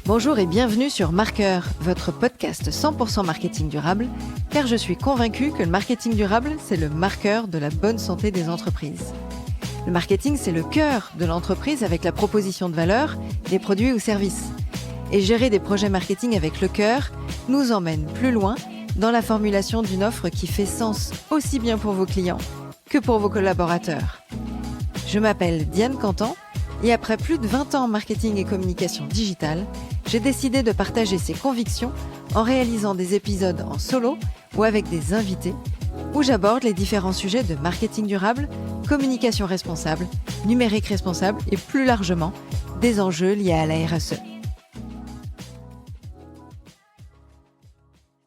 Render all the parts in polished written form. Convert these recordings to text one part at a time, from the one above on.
Bonjour et bienvenue sur Marqueur, votre podcast 100% marketing durable, car je suis convaincue que le marketing durable, c'est le marqueur de la bonne santé des entreprises. Le marketing, c'est le cœur de l'entreprise avec la proposition de valeur, des produits ou services. Et gérer des projets marketing avec le cœur nous emmène plus loin dans la formulation d'une offre qui fait sens aussi bien pour vos clients que pour vos collaborateurs. Je m'appelle Diane Cantan et après plus de 20 ans en marketing et communication digitale, j'ai décidé de partager ces convictions en réalisant des épisodes en solo ou avec des invités où j'aborde les différents sujets de marketing durable, communication responsable, numérique responsable et plus largement des enjeux liés à la RSE.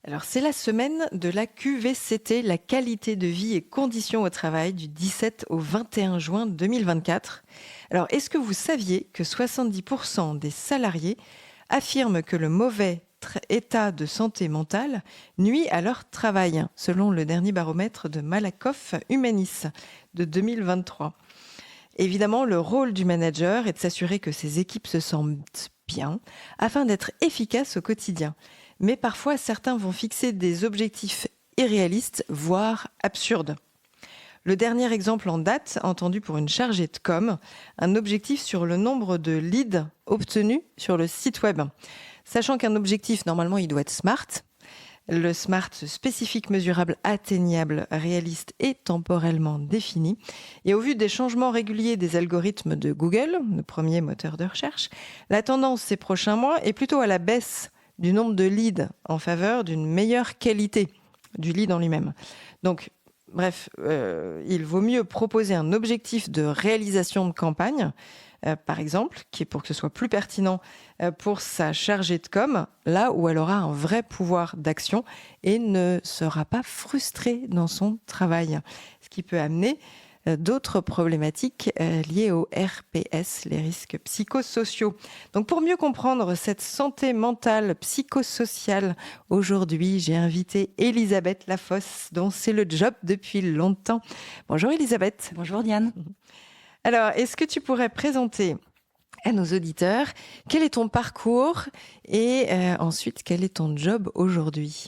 Alors c'est la semaine de la QVCT, la qualité de vie et conditions au travail du 17 au 21 juin 2024. Alors est-ce que vous saviez que 70% des salariés affirment que le mauvais état de santé mentale nuit à leur travail, selon le dernier baromètre de Malakoff Humanis de 2023. Évidemment, le rôle du manager est de s'assurer que ses équipes se sentent bien afin d'être efficaces au quotidien. Mais parfois, certains vont fixer des objectifs irréalistes, voire absurdes. Le dernier exemple en date, entendu pour une chargée de com, un objectif sur le nombre de leads obtenus sur le site web. Sachant qu'un objectif, normalement, il doit être SMART. Le SMART, spécifique, mesurable, atteignable, réaliste et temporellement défini. Et au vu des changements réguliers des algorithmes de Google, le premier moteur de recherche, la tendance ces prochains mois est plutôt à la baisse du nombre de leads en faveur d'une meilleure qualité du lead en lui-même. Donc, bref, il vaut mieux proposer un objectif de réalisation de campagne, par exemple, qui est pour que ce soit plus pertinent pour sa chargée de com, là où elle aura un vrai pouvoir d'action et ne sera pas frustrée dans son travail. Ce qui peut amener d'autres problématiques liées au RPS, les risques psychosociaux. Donc pour mieux comprendre cette santé mentale, psychosociale, aujourd'hui, j'ai invité Elisabeth Lafosse, dont c'est le job depuis longtemps. Bonjour Elisabeth. Bonjour Diane. Alors, est-ce que tu pourrais présenter à nos auditeurs quel est ton parcours et ensuite quel est ton job aujourd'hui ?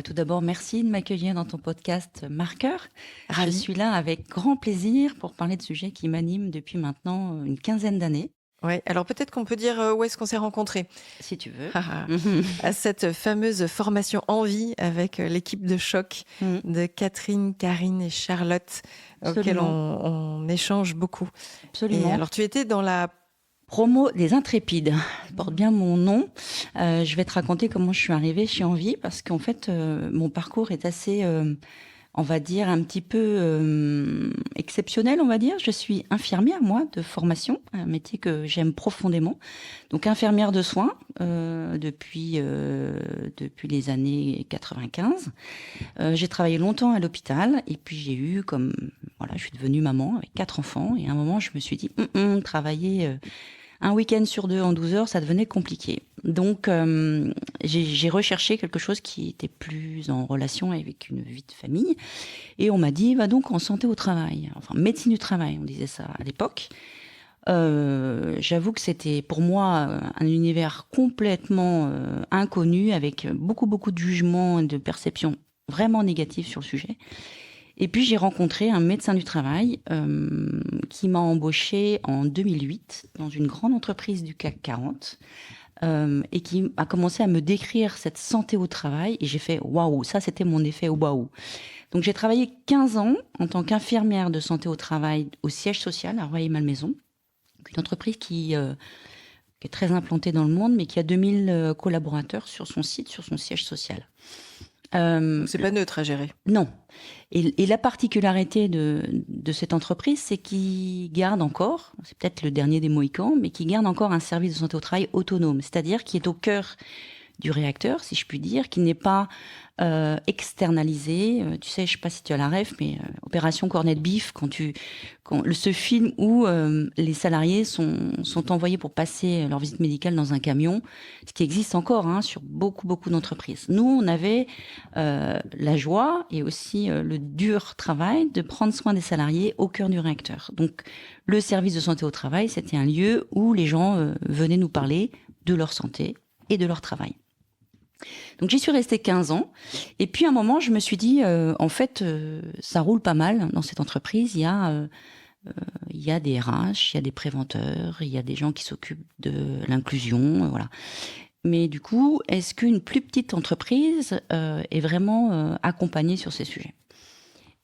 Tout d'abord, merci de m'accueillir dans ton podcast Marqueur. Ravi. Je suis là avec grand plaisir pour parler de sujets qui m'animent depuis maintenant une quinzaine d'années. Oui, alors peut-être qu'on peut dire où est-ce qu'on s'est rencontrés. Si tu veux. À cette fameuse formation en vie avec l'équipe de choc de Catherine, Karine et Charlotte, auxquelles on échange beaucoup. Absolument. Et alors tu étais dans la promo des Intrépides, ça porte bien mon nom. Je vais te raconter comment je suis arrivée chez Envie parce qu'en fait, mon parcours est assez, on va dire, un petit peu exceptionnel, on va dire. Je suis infirmière, moi, de formation, un métier que j'aime profondément. Donc, infirmière de soins depuis les années 95. J'ai travaillé longtemps à l'hôpital et puis j'ai eu je suis devenue maman avec 4 enfants. Et à un moment, je me suis dit, travailler un week-end sur 2 en 12 heures, ça devenait compliqué. Donc, j'ai recherché quelque chose qui était plus en relation avec une vie de famille. Et on m'a dit, va donc en santé au travail. Enfin, médecine du travail, on disait ça à l'époque. J'avoue que c'était pour moi un univers complètement inconnu, avec beaucoup de jugements et de perceptions vraiment négatives sur le sujet. Et puis, j'ai rencontré un médecin du travail qui m'a embauchée en 2008 dans une grande entreprise du CAC 40 et qui a commencé à me décrire cette santé au travail. Et j'ai fait « waouh », ça c'était mon effet « waouh ». Donc, j'ai travaillé 15 ans en tant qu'infirmière de santé au travail au siège social à Rueil-Malmaison, une entreprise qui est très implantée dans le monde, mais qui a 2000 collaborateurs sur son site, sur son siège social. C'est pas neutre à gérer. Non. Et la particularité de cette entreprise, c'est qu'il garde encore, c'est peut-être le dernier des Mohicans, mais qui garde encore un service de santé au travail autonome, c'est-à-dire qui est au cœur du réacteur, si je puis dire, qui n'est pas externalisé. Tu sais, je sais pas si tu as la ref, mais Opération Cornet de Bif, ce film où les salariés sont envoyés pour passer leur visite médicale dans un camion, ce qui existe encore sur beaucoup d'entreprises. Nous, on avait la joie et aussi le dur travail de prendre soin des salariés au cœur du réacteur. Donc, le service de santé au travail, c'était un lieu où les gens venaient nous parler de leur santé et de leur travail. Donc j'y suis restée 15 ans. Et puis à un moment, je me suis dit, en fait, ça roule pas mal dans cette entreprise. Il y a des RH, il y a des préventeurs, il y a des gens qui s'occupent de l'inclusion, voilà. Mais du coup, est-ce qu'une plus petite entreprise est vraiment accompagnée sur ces sujets ?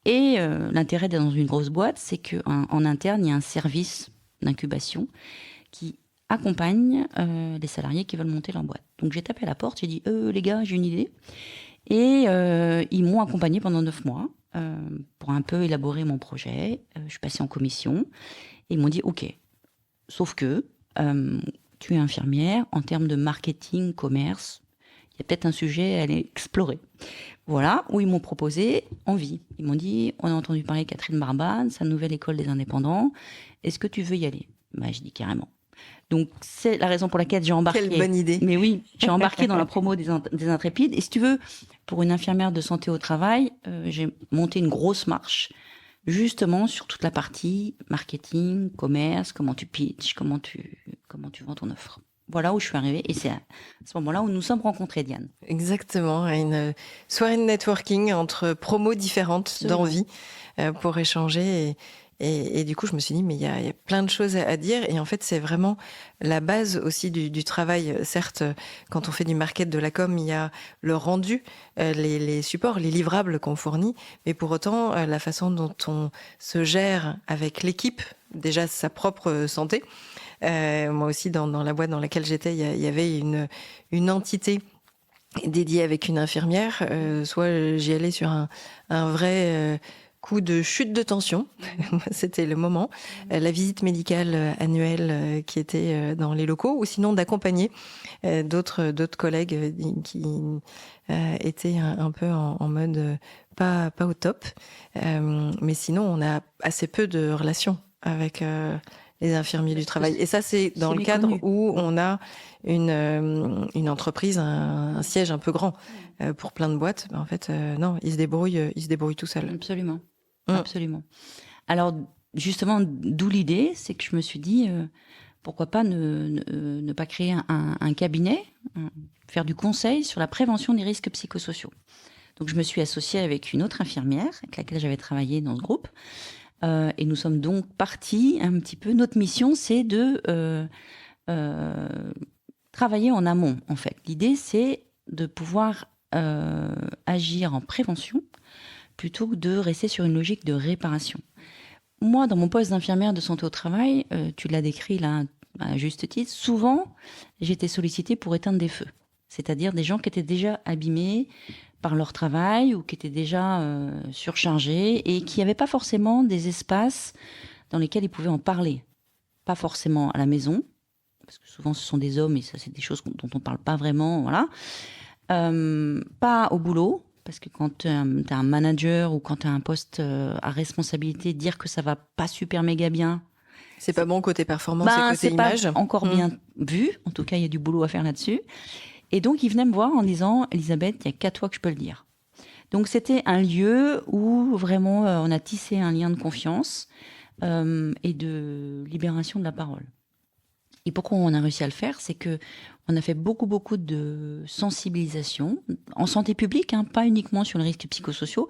Et l'intérêt d'être dans une grosse boîte, c'est qu'en interne, il y a un service d'incubation qui accompagne les salariés qui veulent monter leur boîte. Donc j'ai tapé à la porte, j'ai dit les gars, j'ai une idée. Et ils m'ont accompagné pendant 9 mois pour un peu élaborer mon projet. Je suis passée en commission et ils m'ont dit ok, sauf que tu es infirmière, en termes de marketing, commerce, il y a peut-être un sujet à aller explorer. Voilà, où ils m'ont proposé Envie. Ils m'ont dit, on a entendu parler de Catherine Barban, sa nouvelle école des indépendants, est-ce que tu veux y aller ? Je dis carrément. Donc c'est la raison pour laquelle j'ai embarqué. Quelle bonne idée. Mais oui, j'ai embarqué dans la promo des Intrépides. Et si tu veux, pour une infirmière de santé au travail, j'ai monté une grosse marche, justement sur toute la partie marketing, commerce, comment tu pitches, comment tu vends ton offre. Voilà où je suis arrivée et c'est à ce moment-là où nous sommes rencontrés, Diane. Exactement, une soirée de networking entre promos différentes d'Envie pour échanger et du coup je me suis dit mais il y a plein de choses à dire et en fait c'est vraiment la base aussi du travail. Certes, quand on fait du market, de la com, il y a le rendu, les supports, les livrables qu'on fournit, mais pour autant la façon dont on se gère avec l'équipe, déjà sa propre santé. Moi aussi, dans la boîte dans laquelle j'étais, il y avait une entité dédiée avec une infirmière. Soit j'y allais sur un vrai coup de chute de tension. C'était le moment. La visite médicale annuelle qui était dans les locaux, ou sinon d'accompagner d'autres collègues qui étaient un peu en mode pas au top. Mais sinon, on a assez peu de relations avec les infirmiers du travail. Et ça, c'est dans le cadre où on a une entreprise, un siège un peu grand pour plein de boîtes. En fait, non, ils se débrouillent tout seuls. Absolument. Absolument. Alors, justement, d'où l'idée, c'est que je me suis dit, pourquoi pas ne pas créer un cabinet, faire du conseil sur la prévention des risques psychosociaux. Donc, je me suis associée avec une autre infirmière avec laquelle j'avais travaillé dans ce groupe. Et nous sommes donc partis un petit peu. Notre mission, c'est de travailler en amont, en fait. L'idée, c'est de pouvoir agir en prévention plutôt que de rester sur une logique de réparation. Moi, dans mon poste d'infirmière de santé au travail, tu l'as décrit là à juste titre, souvent, j'étais sollicitée pour éteindre des feux. C'est-à-dire des gens qui étaient déjà abîmés par leur travail ou qui étaient déjà surchargés et qui n'avaient pas forcément des espaces dans lesquels ils pouvaient en parler. Pas forcément à la maison, parce que souvent ce sont des hommes et ça c'est des choses dont on ne parle pas vraiment, voilà. Pas au boulot, parce que quand tu es un manager ou quand tu as un poste à responsabilité, dire que ça va pas super méga bien, c'est pas bon côté performance et côté c'est image. Pas encore bien vu. En tout cas, il y a du boulot à faire là-dessus. Et donc, ils venaient me voir en disant « Elisabeth, il n'y a qu'à toi que je peux le dire ». Donc, c'était un lieu où vraiment on a tissé un lien de confiance et de libération de la parole. Et pourquoi on a réussi à le faire, c'est que on a fait beaucoup de sensibilisation en santé publique, pas uniquement sur les risques psychosociaux,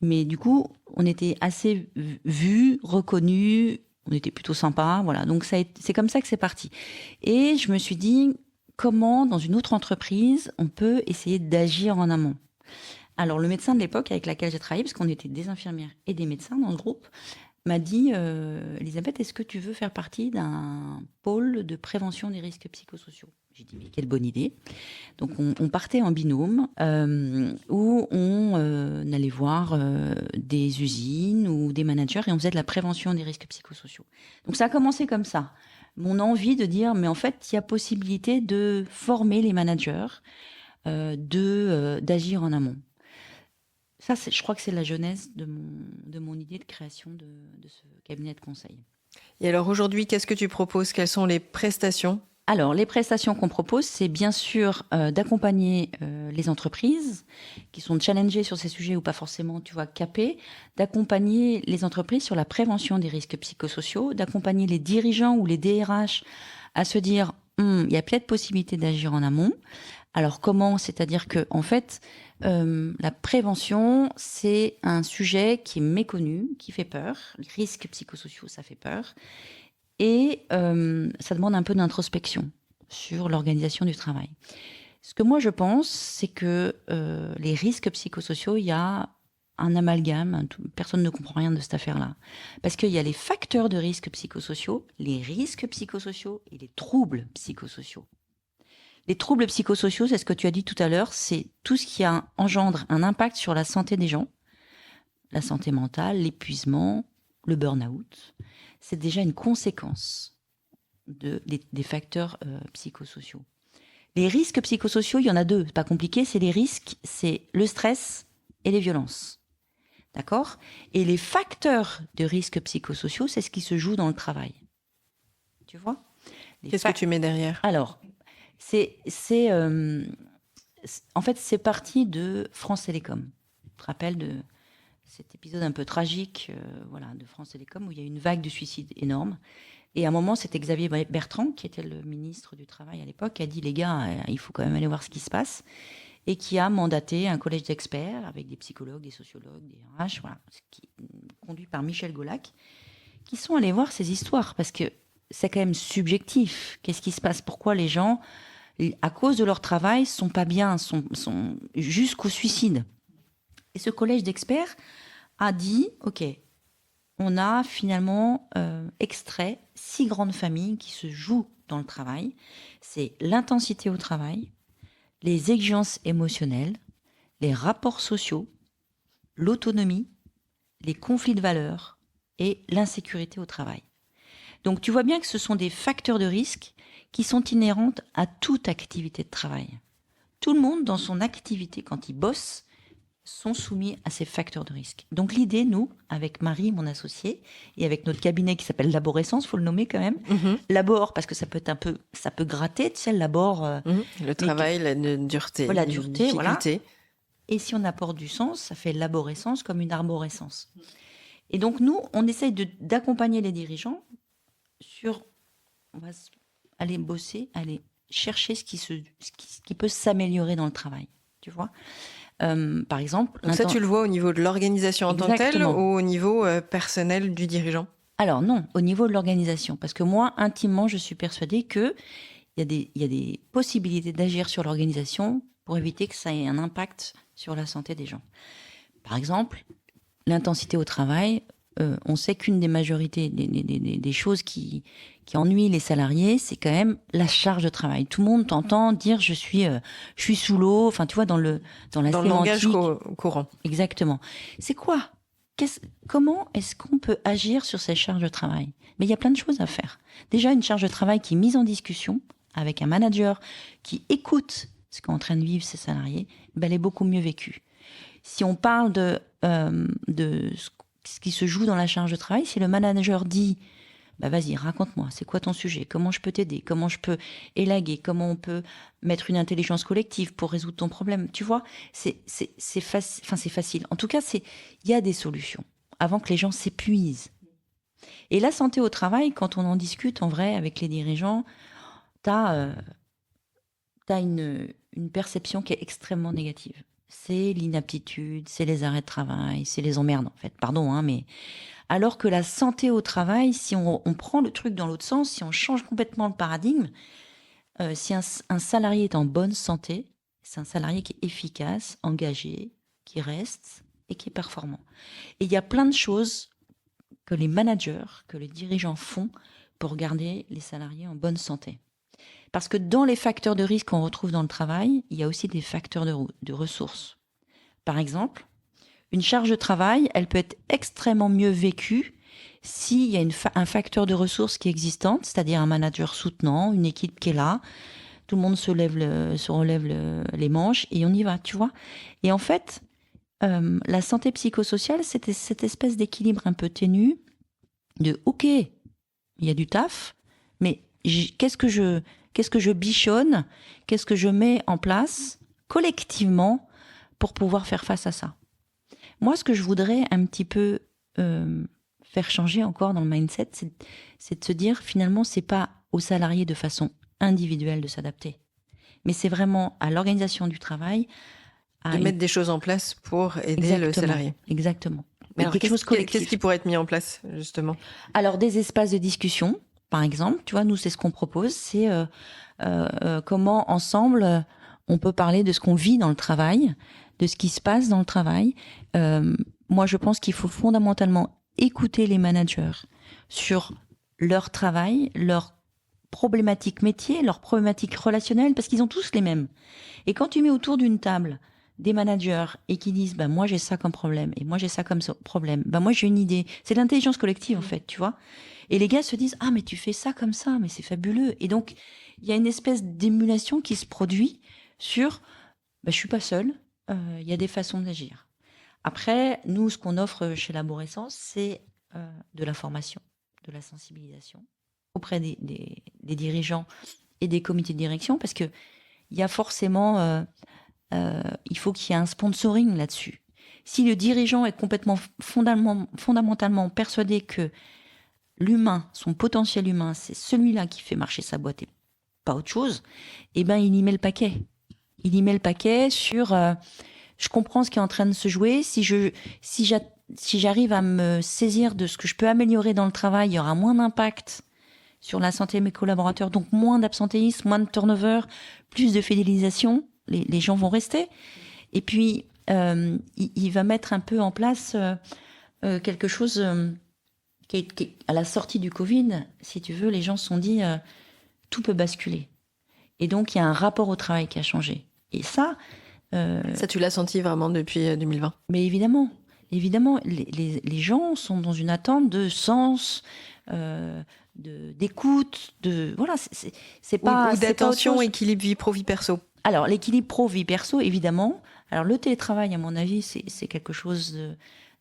mais du coup, on était assez vus, reconnus, on était plutôt sympa, voilà. Donc c'est comme ça que c'est parti. Et je me suis dit, comment dans une autre entreprise on peut essayer d'agir en amont. Alors le médecin de l'époque avec laquelle j'ai travaillé, parce qu'on était des infirmières et des médecins dans ce groupe, m'a dit Elisabeth, est-ce que tu veux faire partie d'un pôle de prévention des risques psychosociaux ? J'ai dit mais quelle bonne idée. Donc on partait en binôme où on allait voir des usines ou des managers et on faisait de la prévention des risques psychosociaux. Donc ça a commencé comme ça. Mon envie de dire mais en fait il y a possibilité de former les managers, d'agir en amont. Ça, je crois que c'est la genèse de mon idée de création de ce cabinet de conseil. Et alors aujourd'hui, qu'est-ce que tu proposes ? Quelles sont les prestations ? Alors, les prestations qu'on propose, c'est bien sûr d'accompagner les entreprises qui sont challengées sur ces sujets ou pas forcément, capées, d'accompagner les entreprises sur la prévention des risques psychosociaux, d'accompagner les dirigeants ou les DRH à se dire il y a peut-être possibilité d'agir en amont. Alors comment? C'est-à-dire que en fait, la prévention, c'est un sujet qui est méconnu, qui fait peur. Les risques psychosociaux, ça fait peur. Et ça demande un peu d'introspection sur l'organisation du travail. Ce que moi je pense, c'est que les risques psychosociaux, il y a un amalgame, personne ne comprend rien de cette affaire-là. Parce qu'il y a les facteurs de risques psychosociaux, les risques psychosociaux et les troubles psychosociaux. Les troubles psychosociaux, c'est ce que tu as dit tout à l'heure, c'est tout ce qui engendre un impact sur la santé des gens, la santé mentale, l'épuisement, le burn-out. C'est déjà une conséquence des facteurs psychosociaux. Les risques psychosociaux, il y en a deux, c'est pas compliqué, c'est les risques, c'est le stress et les violences. D'accord? Et les facteurs de risques psychosociaux, c'est ce qui se joue dans le travail. Tu vois? Qu'est-ce que tu mets derrière? Alors, en fait, c'est parti de France Télécom. Tu te rappelles de cet épisode un peu tragique de France Télécom où il y a eu une vague de suicides énorme. Et à un moment, c'était Xavier Bertrand, qui était le ministre du Travail à l'époque, qui a dit, les gars, il faut quand même aller voir ce qui se passe. Et qui a mandaté un collège d'experts avec des psychologues, des sociologues, des RH, conduit par Michel Golac, qui sont allés voir ces histoires, parce que c'est quand même subjectif. Qu'est-ce qui se passe? Pourquoi les gens, à cause de leur travail, sont pas bien, sont jusqu'au suicide? Et ce collège d'experts a dit, OK, on a finalement extrait 6 grandes familles qui se jouent dans le travail. C'est l'intensité au travail, les exigences émotionnelles, les rapports sociaux, l'autonomie, les conflits de valeurs et l'insécurité au travail. Donc tu vois bien que ce sont des facteurs de risque qui sont inhérents à toute activité de travail. Tout le monde, dans son activité, quand il bosse, sont soumis à ces facteurs de risque. Donc l'idée, nous, avec Marie, mon associée, et avec notre cabinet qui s'appelle Laborescence, faut le nommer quand même. Labor, parce que ça peut gratter, tu sais, le labor. Le travail, la dureté. La dureté, voilà. Difficulté. Et si on apporte du sens, ça fait laborescence comme une arborescence. Et donc nous, on essaye d'accompagner les dirigeants on va aller bosser, aller chercher ce qui peut s'améliorer dans le travail, tu vois. Par exemple... Donc ça, tu le vois au niveau de l'organisation en tant que telle ou au niveau personnel du dirigeant? Alors non, au niveau de l'organisation. Parce que moi, intimement, je suis persuadée qu'il y a des possibilités d'agir sur l'organisation pour éviter que ça ait un impact sur la santé des gens. Par exemple, l'intensité au travail, on sait qu'une des majorités des choses qui ennuient les salariés, c'est quand même la charge de travail. Tout le monde t'entend dire je suis sous l'eau, enfin tu vois dans le langage courant. Exactement. C'est quoi? Comment est-ce qu'on peut agir sur ces charges de travail? Mais il y a plein de choses à faire. Déjà une charge de travail qui est mise en discussion avec un manager qui écoute ce qu'est en train de vivre ses salariés, elle est beaucoup mieux vécue. Si on parle de ce qui se joue dans la charge de travail, si le manager dit vas-y, raconte-moi, c'est quoi ton sujet? Comment je peux t'aider? Comment je peux élaguer? Comment on peut mettre une intelligence collective pour résoudre ton problème? Tu vois, c'est facile. En tout cas, il y a des solutions avant que les gens s'épuisent. Et la santé au travail, quand on en discute en vrai avec les dirigeants, t'as une perception qui est extrêmement négative. C'est l'inaptitude, c'est les arrêts de travail, c'est les emmerdes en fait. Pardon, mais alors que la santé au travail, si on prend le truc dans l'autre sens, si on change complètement le paradigme, si un salarié est en bonne santé, c'est un salarié qui est efficace, engagé, qui reste et qui est performant. Et il y a plein de choses que les managers, que les dirigeants font pour garder les salariés en bonne santé. Parce que dans les facteurs de risque qu'on retrouve dans le travail, il y a aussi des facteurs de ressources. Par exemple, une charge de travail, elle peut être extrêmement mieux vécue s'il y a un facteur de ressources qui est existant, c'est-à-dire un manager soutenant, une équipe qui est là, tout le monde se relève les manches et on y va, tu vois. Et en fait, la santé psychosociale, c'était cette espèce d'équilibre un peu ténu de OK, il y a du taf, mais qu'est-ce que je bichonne, qu'est-ce que je mets en place collectivement pour pouvoir faire face à ça. Moi, ce que je voudrais un petit peu faire changer encore dans le mindset, c'est de se dire finalement, c'est pas aux salariés de façon individuelle de s'adapter. Mais c'est vraiment à l'organisation du travail de mettre des choses en place pour aider le salarié. Exactement. Mais alors, qu'est-ce qui pourrait être mis en place, justement? Alors, des espaces de discussion, par exemple. Tu vois, nous, c'est ce qu'on propose. C'est comment, ensemble, on peut parler de ce qu'on vit dans le travail, de ce qui se passe dans le travail. Moi, je pense qu'il faut fondamentalement écouter les managers sur leur travail, leurs problématiques métiers, leurs problématiques relationnelles, parce qu'ils ont tous les mêmes. Et quand tu mets autour d'une table des managers et qui disent moi j'ai ça comme problème et moi j'ai ça comme problème, moi j'ai une idée, c'est de l'intelligence collective en fait, tu vois, et les gars se disent mais tu fais ça comme ça, mais c'est fabuleux, et donc il y a une espèce d'émulation qui se produit sur je suis pas seule, il y a des façons d'agir. Après, nous, ce qu'on offre chez Laborescence, c'est de la formation, de la sensibilisation auprès des dirigeants et des comités de direction, parce que il y a forcément il faut qu'il y ait un sponsoring là-dessus. Si le dirigeant est complètement fondamentalement persuadé que l'humain, son potentiel humain, c'est celui-là qui fait marcher sa boîte et pas autre chose, il y met le paquet. Il y met le paquet sur je comprends ce qui est en train de se jouer, si j'arrive à me saisir de ce que je peux améliorer dans le travail, il y aura moins d'impact sur la santé de mes collaborateurs, donc moins d'absentéisme, moins de turnover, plus de fidélisation. Les gens vont rester. Et puis, il va mettre un peu en place quelque chose qui est à la sortie du Covid, si tu veux, les gens se sont dit tout peut basculer. Et donc, il y a un rapport au travail qui a changé. Et ça... ça, tu l'as senti vraiment depuis 2020? Mais évidemment, les gens sont dans une attente de sens, d'écoute, voilà, c'est pas... Ou d'attention, équilibre vie pro, vie perso. Alors, l'équilibre pro-vie perso, évidemment. Alors, le télétravail, à mon avis, c'est quelque chose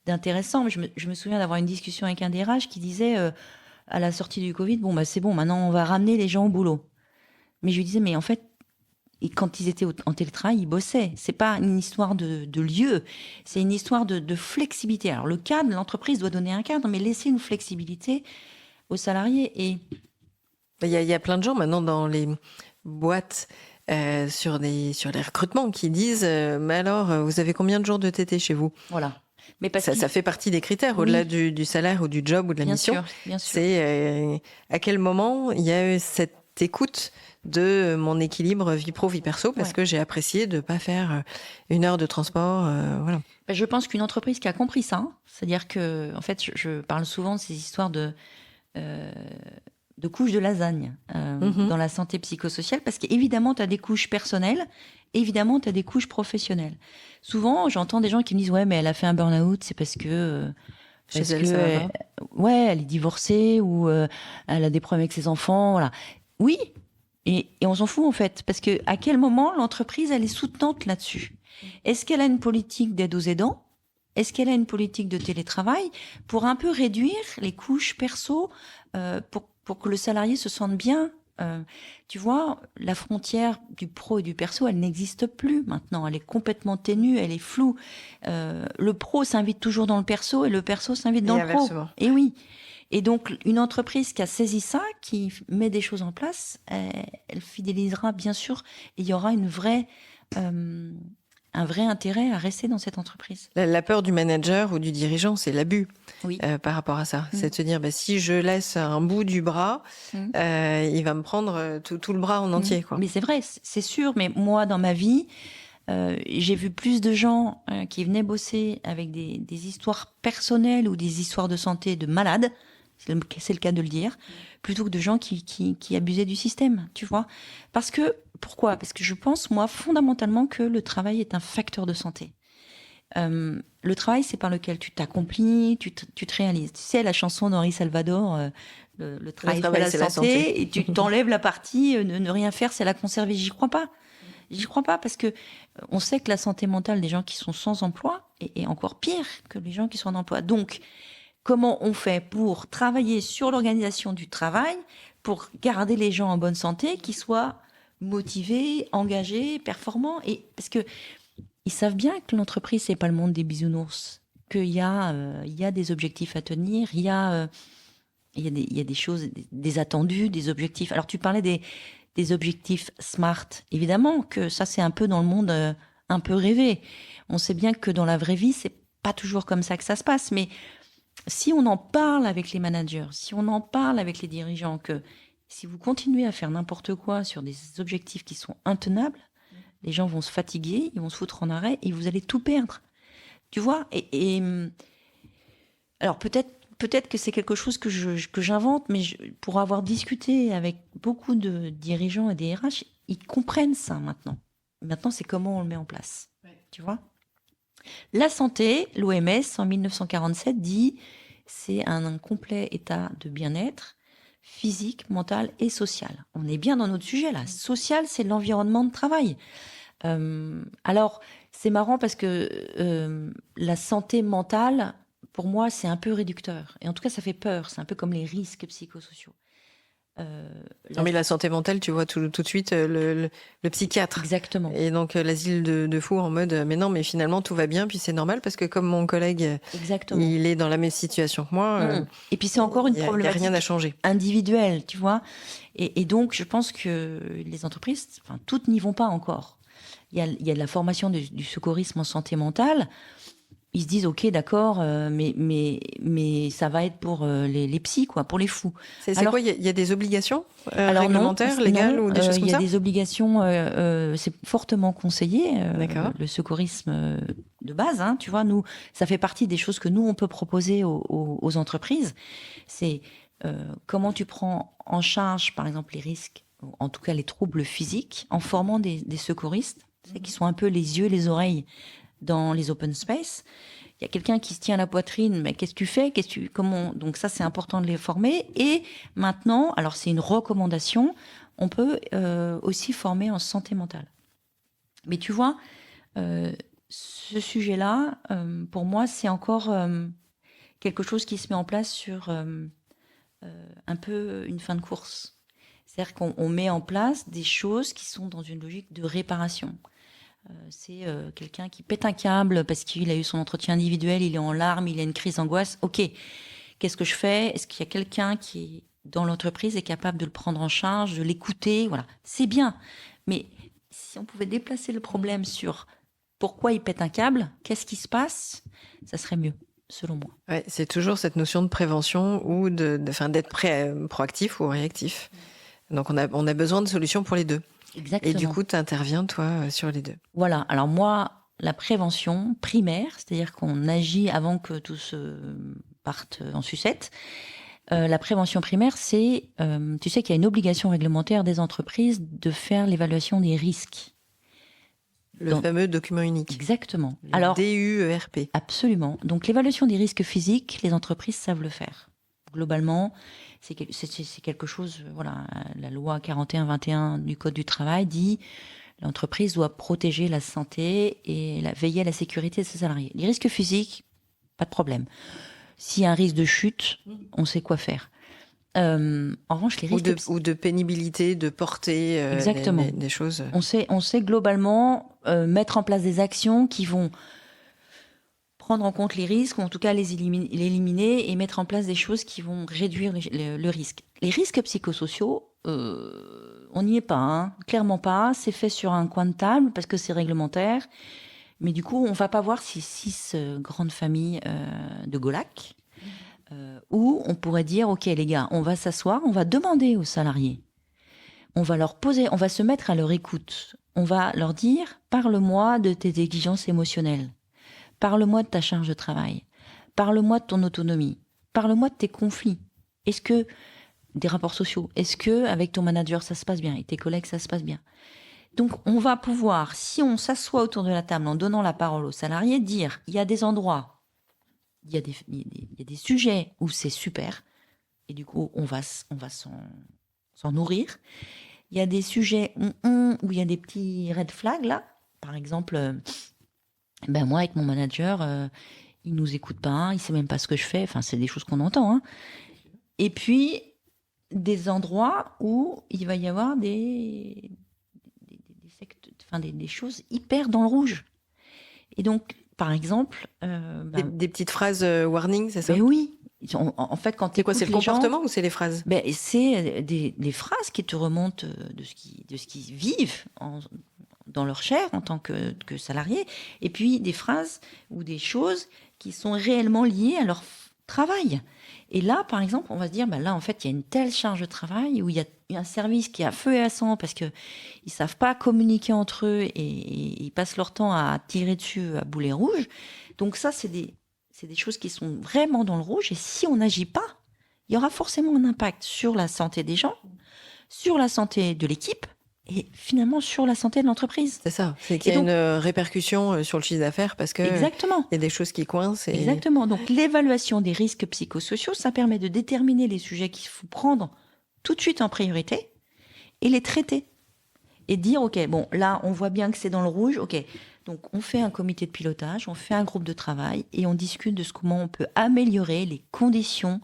d'intéressant. Mais je me souviens d'avoir une discussion avec un DRH qui disait, à la sortie du Covid, c'est bon, maintenant, on va ramener les gens au boulot. Mais je lui disais, mais en fait, quand ils étaient en télétravail, ils bossaient. C'est pas une histoire de lieu, c'est une histoire de flexibilité. Alors, le cadre, l'entreprise doit donner un cadre, mais laisser une flexibilité aux salariés. Et il y a plein de gens maintenant dans les boîtes... sur les recrutements qui disent mais alors vous avez combien de jours de TT chez vous? Voilà. Mais ça fait partie des critères, au-delà du salaire ou du job ou de la mission. Bien sûr. C'est à quel moment il y a eu cette écoute de mon équilibre vie pro vie perso, parce que j'ai apprécié de pas faire 1 heure de transport, voilà. Je pense qu'une entreprise qui a compris ça, c'est-à-dire que en fait je parle souvent de ces histoires de couches de lasagne dans la santé psychosociale, parce qu'évidemment, tu as des couches personnelles, évidemment, tu as des couches professionnelles. Souvent, j'entends des gens qui me disent « Ouais, mais elle a fait un burn-out, c'est parce que... elle est divorcée ou elle a des problèmes avec ses enfants. » Voilà. Oui, et on s'en fout, en fait, parce que à quel moment l'entreprise, elle est soutenante là-dessus? Est-ce qu'elle a une politique d'aide aux aidants? Est-ce qu'elle a une politique de télétravail pour un peu réduire les couches perso, pour que le salarié se sente bien? Tu vois, la frontière du pro et du perso, elle n'existe plus maintenant. Elle est complètement ténue, elle est floue. Le pro s'invite toujours dans le perso et le perso s'invite dans le pro. Et oui. Et donc, une entreprise qui a saisi ça, qui met des choses en place, elle fidélisera bien sûr. Et il y aura un vrai intérêt à rester dans cette entreprise. La peur du manager ou du dirigeant, c'est l'abus par rapport à ça. C'est de se dire, si je laisse un bout du bras, il va me prendre tout le bras en entier. Quoi. Mais c'est vrai, c'est sûr. Mais moi, dans ma vie, j'ai vu plus de gens qui venaient bosser avec des histoires personnelles ou des histoires de santé de malades, c'est le cas de le dire, plutôt que de gens qui abusaient du système, tu vois. Pourquoi ? Parce que je pense, moi, fondamentalement, que le travail est un facteur de santé. Le travail, c'est par lequel tu t'accomplis, tu te réalises. Tu sais, la chanson d'Henri Salvador, le travail c'est la santé, et tu t'enlèves la partie ne rien faire, c'est la conserver. J'y crois pas. J'y crois pas, parce que on sait que la santé mentale des gens qui sont sans emploi est encore pire que les gens qui sont en emploi. Donc, comment on fait pour travailler sur l'organisation du travail, pour garder les gens en bonne santé, qui soient motivés, engagés, performants, et parce que ils savent bien que l'entreprise c'est pas le monde des bisounours, qu'il y a des objectifs à tenir, il y a des choses, des attendus, des objectifs. Alors tu parlais des objectifs SMART. Évidemment que ça, c'est un peu dans le monde un peu rêvé. On sait bien que dans la vraie vie, c'est pas toujours comme ça que ça se passe. Mais si on en parle avec les managers, si on en parle avec les dirigeants, que si vous continuez à faire n'importe quoi sur des objectifs qui sont intenables, les gens vont se fatiguer, ils vont se foutre en arrêt et vous allez tout perdre. Tu vois, alors peut-être que c'est quelque chose que j'invente, mais pour avoir discuté avec beaucoup de dirigeants et des RH, ils comprennent ça maintenant. Maintenant, c'est comment on le met en place. Ouais. Tu vois ? La santé, l'OMS, en 1947, dit c'est un complet état de bien-être physique, mental et social. On est bien dans notre sujet là. Social, c'est l'environnement de travail. Alors, c'est marrant parce que la santé mentale, pour moi, c'est un peu réducteur. Et en tout cas, ça fait peur. C'est un peu comme les risques psychosociaux. Non, mais la santé mentale, tu vois tout de suite le psychiatre. Exactement. Et donc l'asile de fous en mode mais non, mais finalement tout va bien, puis c'est normal parce que comme mon collègue, il est dans la même situation que moi. Et puis c'est encore une problématique. Il n'y a rien à changer. Individuelle, tu vois. Et donc je pense que les entreprises, enfin toutes n'y vont pas encore. Il y a de la formation du secourisme en santé mentale. Ils se disent ok d'accord, mais ça va être pour les psys quoi, pour les fous. C'est quoi ? Il y a des obligations réglementaires, légales ou des choses comme ça ? Il y a des obligations. C'est fortement conseillé. Le secourisme de base, hein, tu vois, nous, ça fait partie des choses que nous on peut proposer aux entreprises. C'est comment tu prends en charge, par exemple, les risques, en tout cas les troubles physiques, en formant des secouristes, qui sont un peu les yeux, les oreilles dans les open space. Il y a quelqu'un qui se tient à la poitrine, mais qu'est-ce que tu fais ? Comment ? Donc ça, c'est important de les former. Et maintenant, alors c'est une recommandation, on peut aussi former en santé mentale. Mais tu vois, ce sujet-là, pour moi, c'est encore quelque chose qui se met en place sur un peu une fin de course. C'est-à-dire qu'on met en place des choses qui sont dans une logique de réparation. C'est quelqu'un qui pète un câble parce qu'il a eu son entretien individuel, il est en larmes, il a une crise d'angoisse. Ok, qu'est-ce que je fais ? Est-ce qu'il y a quelqu'un qui, dans l'entreprise, est capable de le prendre en charge, de l'écouter ? Voilà, c'est bien. Mais si on pouvait déplacer le problème sur pourquoi il pète un câble, qu'est-ce qui se passe ? Ça serait mieux, selon moi. Ouais, c'est toujours cette notion de prévention ou d'être proactif ou réactif. Donc on a besoin de solutions pour les deux. Exactement. Et du coup, tu interviens, toi, sur les deux. Voilà. Alors moi, la prévention primaire, c'est-à-dire qu'on agit avant que tout se parte en sucette. La prévention primaire, c'est, tu sais qu'il y a une obligation réglementaire des entreprises de faire l'évaluation des risques. Le fameux document unique. Exactement. Alors, DUERP. Absolument. Donc l'évaluation des risques physiques, les entreprises savent le faire. Globalement, c'est quelque chose, voilà, la loi 41-21 du Code du travail dit l'entreprise doit protéger la santé et veiller à la sécurité de ses salariés. Les risques physiques, pas de problème. S'il y a un risque de chute, on sait quoi faire. En revanche, les risques... Ou de pénibilité, de porter des choses... On sait globalement mettre en place des actions qui vont prendre en compte les risques, ou en tout cas les éliminer et mettre en place des choses qui vont réduire le risque. Les risques psychosociaux, on n'y est pas, hein, clairement pas. C'est fait sur un coin de table parce que c'est réglementaire. Mais du coup, on va pas voir ces 6 grandes familles de Golac, où on pourrait dire, ok les gars, on va s'asseoir, on va demander aux salariés, on va leur poser, on va se mettre à leur écoute, on va leur dire, parle-moi de tes exigences émotionnelles. Parle-moi de ta charge de travail. Parle-moi de ton autonomie. Parle-moi de tes conflits. Est-ce que des rapports sociaux, est-ce que avec ton manager ça se passe bien et tes collègues ça se passe bien ? Donc on va pouvoir, si on s'assoit autour de la table en donnant la parole aux salariés, dire il y a des endroits, il y a des sujets où c'est super et du coup on va s'en nourrir. Il y a des sujets où il y a des petits red flags là, par exemple. Moi, avec mon manager, il nous écoute pas, il sait même pas ce que je fais. Enfin, c'est des choses qu'on entend. Hein. Et puis, des endroits où il va y avoir des choses hyper dans le rouge. Et donc, par exemple... des petites phrases warning, c'est ça ? Mais oui. En fait, quand C'est quoi, c'est le les gens, comportement ou c'est les phrases? c'est des phrases qui te remontent de ce qu'ils vivent dans leur chair en tant que salariés, et puis des phrases ou des choses qui sont réellement liées à leur travail. Et là, par exemple, on va se dire, là, en fait, il y a une telle charge de travail où il y a un service qui est à feu et à sang parce qu'ils ne savent pas communiquer entre eux et ils passent leur temps à tirer dessus à boulet rouge. Donc ça, c'est des choses qui sont vraiment dans le rouge. Et si on n'agit pas, il y aura forcément un impact sur la santé des gens, sur la santé de l'équipe et finalement sur la santé de l'entreprise. C'est ça, c'est qu'il y a une répercussion sur le chiffre d'affaires parce que exactement. Il y a des choses qui coincent. Exactement. Donc l'évaluation des risques psychosociaux, ça permet de déterminer les sujets qu'il faut prendre tout de suite en priorité et les traiter. Et dire, OK, bon, là, on voit bien que c'est dans le rouge, OK. Donc, on fait un comité de pilotage, on fait un groupe de travail et on discute de comment on peut améliorer les conditions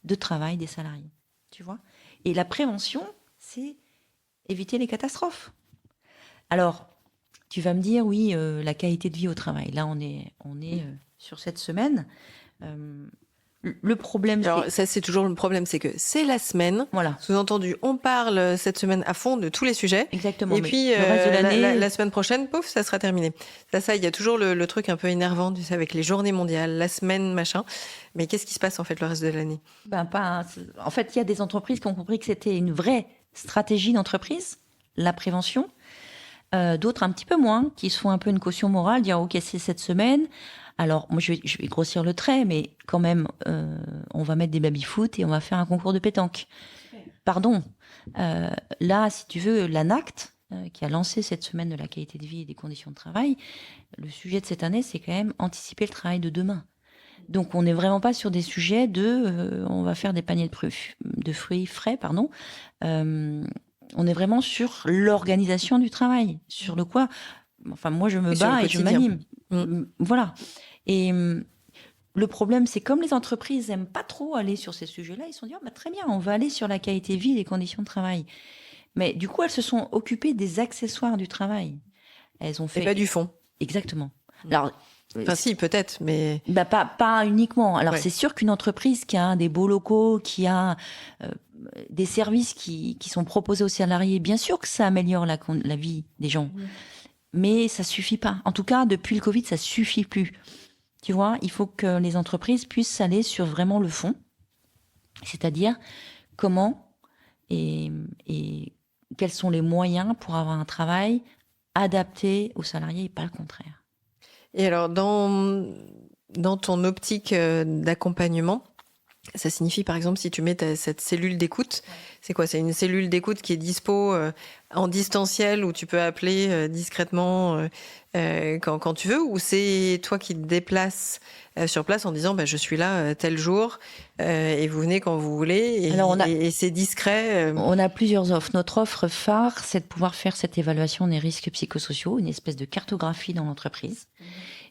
de travail des salariés. Tu vois ? Et la prévention, c'est éviter les catastrophes. Alors, tu vas me dire, oui, la qualité de vie au travail. Là, on est sur cette semaine. Le problème, alors ça c'est toujours le problème, c'est que c'est la semaine. Voilà. Sous-entendu, on parle cette semaine à fond de tous les sujets. Exactement. Et puis le reste de l'année, la semaine prochaine, pouf, ça sera terminé. Ça, il y a toujours le truc un peu énervant, tu sais, avec les journées mondiales, la semaine, machin. Mais qu'est-ce qui se passe en fait le reste de l'année ? En fait, il y a des entreprises qui ont compris que c'était une vraie stratégie d'entreprise, la prévention. D'autres un petit peu moins, qui se font un peu une caution morale, dire ok, c'est cette semaine. Alors, moi, je vais grossir le trait, mais quand même, on va mettre des baby-foot et on va faire un concours de pétanque. Pardon. Là, si tu veux, l'ANACT, qui a lancé cette semaine de la qualité de vie et des conditions de travail, le sujet de cette année, c'est quand même anticiper le travail de demain. Donc, on n'est vraiment pas sur des sujets on va faire des paniers de fruits frais, pardon. On est vraiment sur l'organisation du travail, sur le quoi. Enfin, moi, je me bats et je m'anime. Voilà. Et le problème, c'est comme les entreprises n'aiment pas trop aller sur ces sujets-là, ils se sont dit, très bien, on va aller sur la qualité de vie et les conditions de travail. Mais du coup, elles se sont occupées des accessoires du travail. Elles ont fait... Et pas du fond. Exactement. Alors, enfin, si, peut-être, mais... pas uniquement. Alors, ouais. C'est sûr qu'une entreprise qui a des beaux locaux, qui a des services qui sont proposés aux salariés, bien sûr que ça améliore la vie des gens. Mais ça suffit pas. En tout cas, depuis le Covid, ça suffit plus. Tu vois, il faut que les entreprises puissent aller sur vraiment le fond. C'est-à-dire, comment et quels sont les moyens pour avoir un travail adapté aux salariés et pas le contraire. Et alors, dans ton optique d'accompagnement, ça signifie, par exemple, si tu mets cette cellule d'écoute, c'est quoi ? C'est une cellule d'écoute qui est dispo en distanciel où tu peux appeler discrètement quand tu veux, ou c'est toi qui te déplaces sur place en disant je suis là tel jour et vous venez quand vous voulez et c'est discret. On a plusieurs offres. Notre offre phare, c'est de pouvoir faire cette évaluation des risques psychosociaux, une espèce de cartographie dans l'entreprise.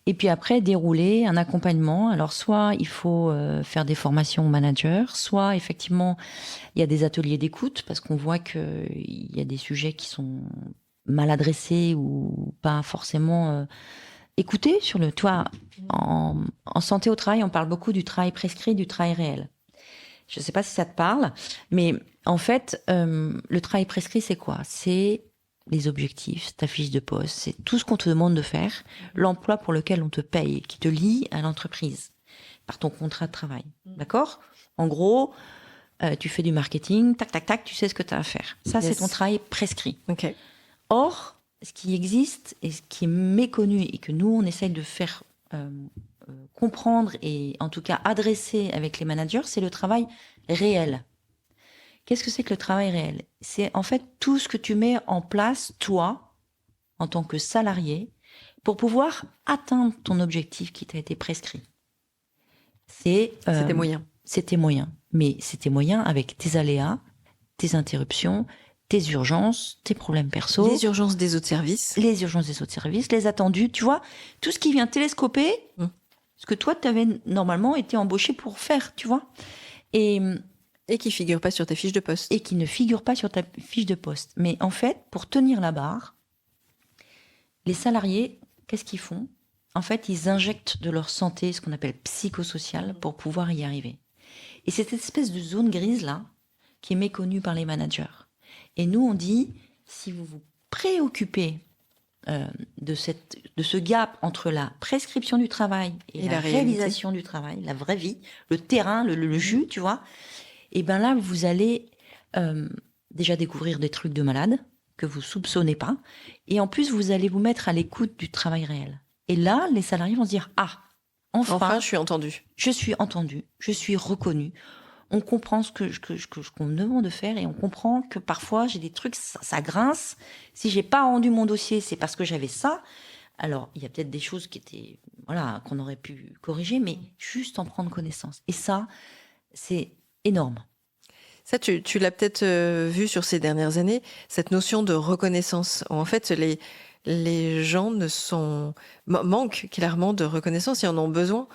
Et puis après, dérouler un accompagnement. Alors, soit il faut faire des formations aux managers, soit effectivement, il y a des ateliers d'écoute, parce qu'on voit qu'il y a des sujets qui sont mal adressés ou pas forcément écoutés. En santé au travail, on parle beaucoup du travail prescrit, du travail réel. Je ne sais pas si ça te parle, mais en fait, le travail prescrit, c'est quoi ? C'est les objectifs, ta fiche de poste, c'est tout ce qu'on te demande de faire, l'emploi pour lequel on te paye, qui te lie à l'entreprise, par ton contrat de travail. D'accord ? En gros, tu fais du marketing, tac, tac, tac, tu sais ce que tu as à faire. Ça, c'est ton travail prescrit. Okay. Or, ce qui existe et ce qui est méconnu et que nous, on essaye de faire comprendre et en tout cas adresser avec les managers, c'est le travail réel. Qu'est-ce que c'est que le travail réel ? C'est en fait tout ce que tu mets en place, toi, en tant que salarié, pour pouvoir atteindre ton objectif qui t'a été prescrit. C'est tes moyens. C'est tes moyens. Mais c'est tes moyens avec tes aléas, tes interruptions, tes urgences, tes problèmes perso. Les urgences des autres services. Les urgences des autres services, les attendus, tu vois, tout ce qui vient télescoper ce que toi, tu avais normalement été embauché pour faire, tu vois. Et qui figure pas sur ta fiche de poste. Et qui ne figure pas sur ta fiche de poste. Mais en fait, pour tenir la barre, les salariés, qu'est-ce qu'ils font ? En fait, ils injectent de leur santé, ce qu'on appelle psychosocial, pour pouvoir y arriver. Et c'est cette espèce de zone grise-là qui est méconnue par les managers. Et nous, on dit, si vous vous préoccupez de ce gap entre la prescription du travail et la réalisation du travail, la vraie vie, le terrain, le jus, tu vois, et bien là, vous allez déjà découvrir des trucs de malade que vous soupçonnez pas. Et en plus, vous allez vous mettre à l'écoute du travail réel. Et là, les salariés vont se dire, ah, enfin, je suis entendu. Je suis entendu, je suis reconnu. On comprend ce qu'on me demande de faire et on comprend que parfois j'ai des trucs, ça grince. Si j'ai pas rendu mon dossier, c'est parce que j'avais ça. Alors, il y a peut-être des choses qui étaient, voilà, qu'on aurait pu corriger, mais juste en prendre connaissance. Et ça, c'est énorme. Ça, tu l'as peut-être vu sur ces dernières années, cette notion de reconnaissance. En fait, les gens manquent clairement de reconnaissance, ils en ont besoin.